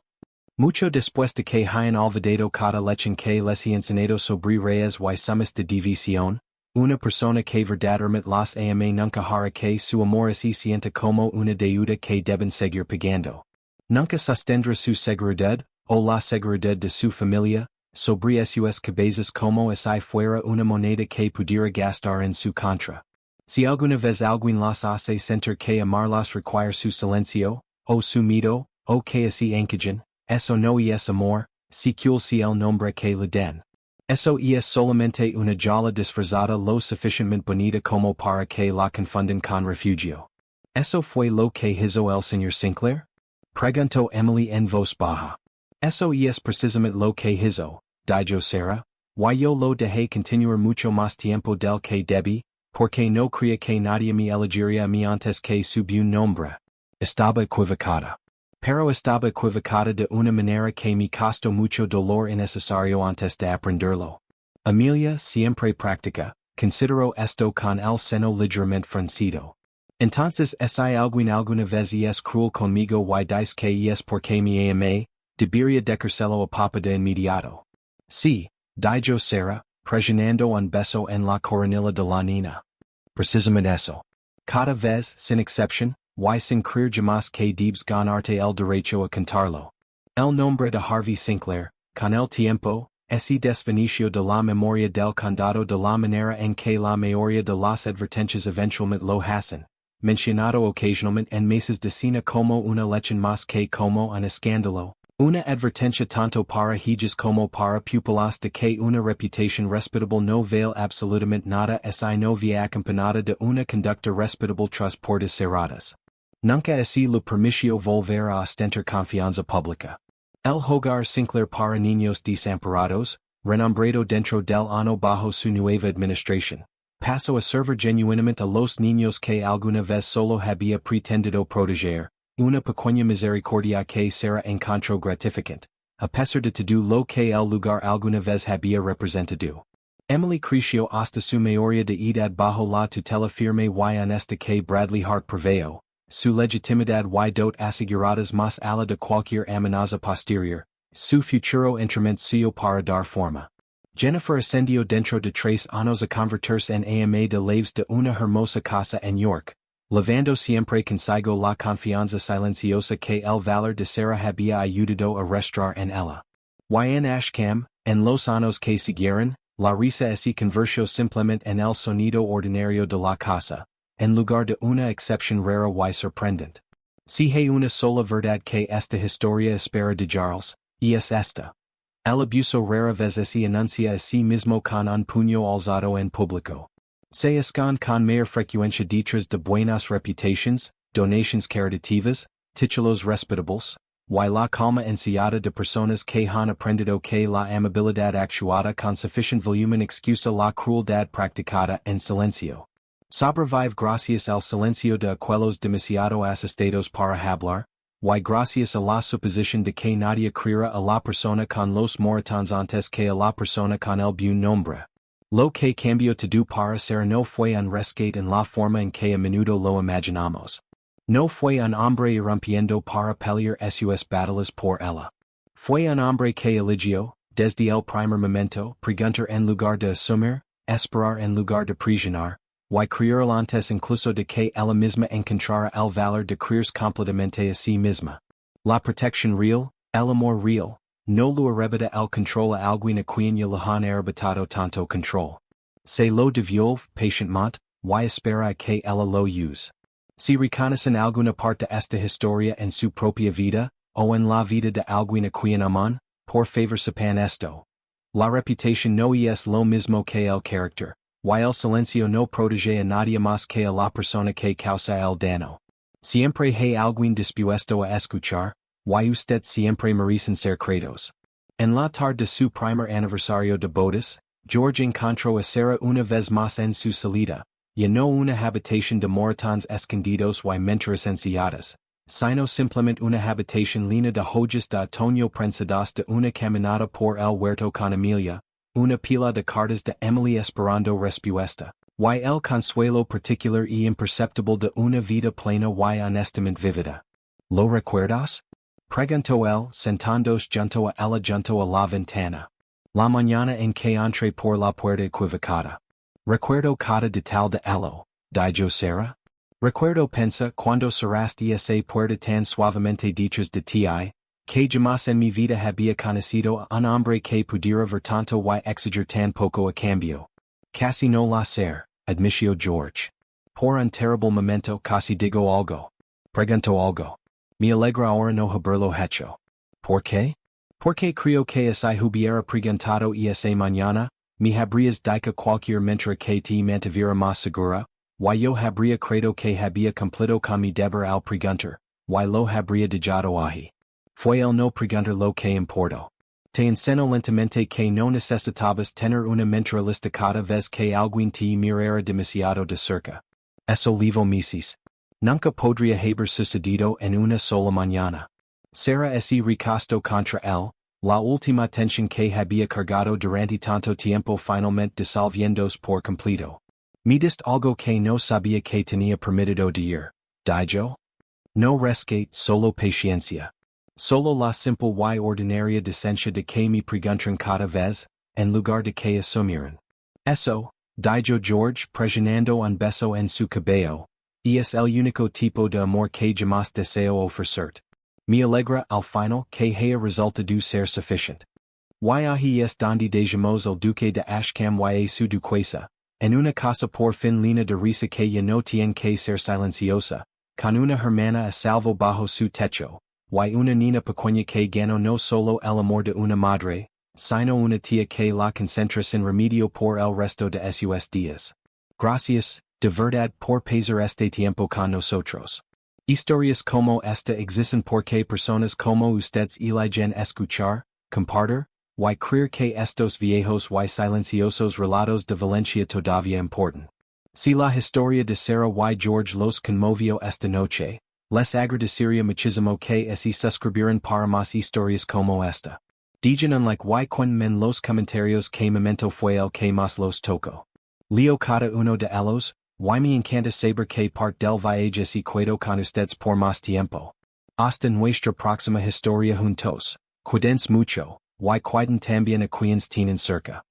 Mucho después de que hayan olvidado cada lección que les he enseñado sobre reyes y sumas de división, una persona que verdaderamente las ama nunca hará que su amor se sienta como una deuda que deben seguir pagando. Nunca sostendrá su seguridad, o la seguridad de su familia, sobre sus cabezas como si fuera una moneda que pudiera gastar en su contra. Si alguna vez alguien las hace sentir que amarlas require su silencio, o su miedo, o que así encajan, eso no es amor, si cool si el nombre que le den. Eso es solamente una jola disfrazada lo suficientemente bonita como para que la confundan con refugio. ¿Eso fue lo que hizo el señor Sinclair? Preguntó Emily en voz baja. Eso es precisamente lo que hizo, dijo Sarah. Yo lo dejé continuar mucho más tiempo del que debí, porque no creía que nadie me elegiría a mí antes que subió un nombre. Estaba equivocada. Pero estaba equivocada de una manera que me costó mucho dolor innecesario antes de aprenderlo. Amelia, siempre práctica, consideró esto con el seno ligeramente fruncido. Entonces hay alguna vez es cruel conmigo y dice que es porque me amé, debería decírselo a papá de inmediato. Sí, dijo Sarah, presionando un beso en la coronilla de la niña. Precisamente eso. Cada vez, sin excepción, y sin creer jamás que debes ganarte el derecho a cantarlo. El nombre de Harvey Sinclair, con el tiempo, ese desvanicio de la memoria del condado de la manera en que la mayoría de las advertencias eventualmente lo hacen, mencionado ocasionalmente en meses de cine como una lección más que como un escándalo. Una advertencia tanto para hijas como para pupilas de que una reputación respetable no vale absolutamente nada si no via acompañada de una conducta respetable tras puertas cerradas. Nunca así lo permitió volver a ostentar confianza pública. El hogar Sinclair para niños desamparados, renombrado dentro del año bajo su nueva administración, pasó a servir genuinamente a los niños que alguna vez solo había pretendido proteger. Una pequeña misericordia que Sarah encontró gratificante, a pesar de todo lo que el lugar alguna vez había representado. Emily creció hasta su mayoría de edad bajo la tutela firme y honesta que Bradley Hart preveó, su legitimidad y dot aseguradas más allá de cualquier amenaza posterior, su futuro entrenamiento suyo para dar forma. Jennifer ascendió dentro de 3 años a convertirse en ama de llaves de una hermosa casa en York. Levando siempre consigo la confianza silenciosa que el valor de Sarah había ayudado a restaurar en ella. Y en Ashcombe, en los años que siguieron, la risa se convirtió simplemente en el sonido ordinario de la casa, en lugar de una excepción rara y sorprendente. Si hay una sola verdad que esta historia espera de Charles, y es esta. El abuso rara vez se anuncia a sí mismo con un puño alzado en público. Se esconde con mayor frecuencia detrás de buenas reputations, donations caritativas, títulos respetables, y la calma ansiada de personas que han aprendido que la amabilidad actuada con sufficient volumen excusa la crueldad practicada en silencio. Sobrevive gracias al silencio de aquellos demasiado asustados para hablar, y gracias a la suposición de que nadie creerá a la persona con los moretones antes que a la persona con el buen nombre. Lo que cambió todo para Sarah no fue un rescate en la forma en que a menudo lo imaginamos. No fue un hombre irrumpiendo para pelear sus batallas por ella. Fue un hombre que eligió, desde el primer momento, preguntar en lugar de asumir, esperar en lugar de presionar, y creer antes incluso de que ella misma encontrara el valor de creerse completamente a sí misma. La protección real, el amor real, no lo arrebata el control a alguien a quien ya le han arrebatado tanto control. Se lo devuelve patientemente, y espera a que ella lo use. Si reconocen alguna parte de esta historia en su propia vida, o en la vida de alguien a quien aman, por favor sepan esto. La reputación no es lo mismo que el carácter, y el silencio no protege a nadie más que a la persona que causa el daño. Siempre hay alguien dispuesto a escuchar, y usted siempre merece ser credos. En la tarde de su primer aniversario de bodas, George encontró a Sarah una vez más en su salida, y no una habitación de moretones escondidos y mentiras enseñadas, sino simplemente una habitación llena de joyas de otoño prensadas de una caminata por el huerto con Amelia, una pila de cartas de Emily esperando respuesta, y el consuelo particular y imperceptible de una vida plena y honestamente vivida. ¿Lo recuerdas? Preguntó él, sentándose junto a ella junto a la ventana. La mañana en que entré por la puerta equivocada. Recuerdo cada detalle de ello, dijo Sarah. Recuerdo pensa cuando cerraste esa puerta tan suavemente detrás de ti, que jamás en mi vida había conocido a un hombre que pudiera ver tanto y exigir tan poco a cambio. Casi no la ser, admitió George. por un terrible momento casi digo algo. Pregunto algo. Me alegra ahora no haberlo hecho. ¿Por qué? Porque creo que si hubiera preguntado ese mañana, me habrías dicho cualquier mentira que te mantuviera más segura, yo habría creído que había cumplido con mi deber al preguntar, lo habría dejado ahí. Fue el no preguntar lo que importó. Te enseño lentamente que no necesitabas tener una mentira lista cada vez que alguien te mirara demasiado de cerca. Eso levo meses. Nunca podría haber sucedido en una sola mañana. Será ese recasto contra él, la última tensión que había cargado durante tanto tiempo finalmente disolviéndose por completo. Me diste algo que no sabía que tenía permitido decir. ¿Dijo? No rescate, solo paciencia. Solo la simple y ordinaria decencia de que me preguntan cada vez, en lugar de que asumieran. Eso, dijo George presionando un beso en su cabello, es el único tipo de amor que jamás deseo ofrecerte. Me alegra al final que haya resultado ser suficiente. Ahí es donde dejamos el Duque de Ashcombe y su duquesa, en una casa por fin llena de risa que ya no tiene que ser silenciosa, con una hermana a salvo bajo su techo. Una niña pequeña que ganó no solo el amor de una madre, sino una tía que la concentra sin remedio por el resto de sus días. Gracias, de verdad por pasar este tiempo con nosotros. Historias como esta existen porque personas como ustedes eligen escuchar, compartir, creer que estos viejos y silenciosos relatos de Valencia todavía importan. Si la historia de Sarah y George los conmovió esta noche, les agradecería muchísimo que se suscribieran para más historias como esta. Digan unlike cuéntenme los comentarios que momento fue el que más los tocó. Leo cada uno de ellos, me encanta saber que parte del viaje se quedó con ustedes por más tiempo. Hasta nuestra próxima historia juntos. Cuídense mucho, cuiden también a quienes tienen cerca.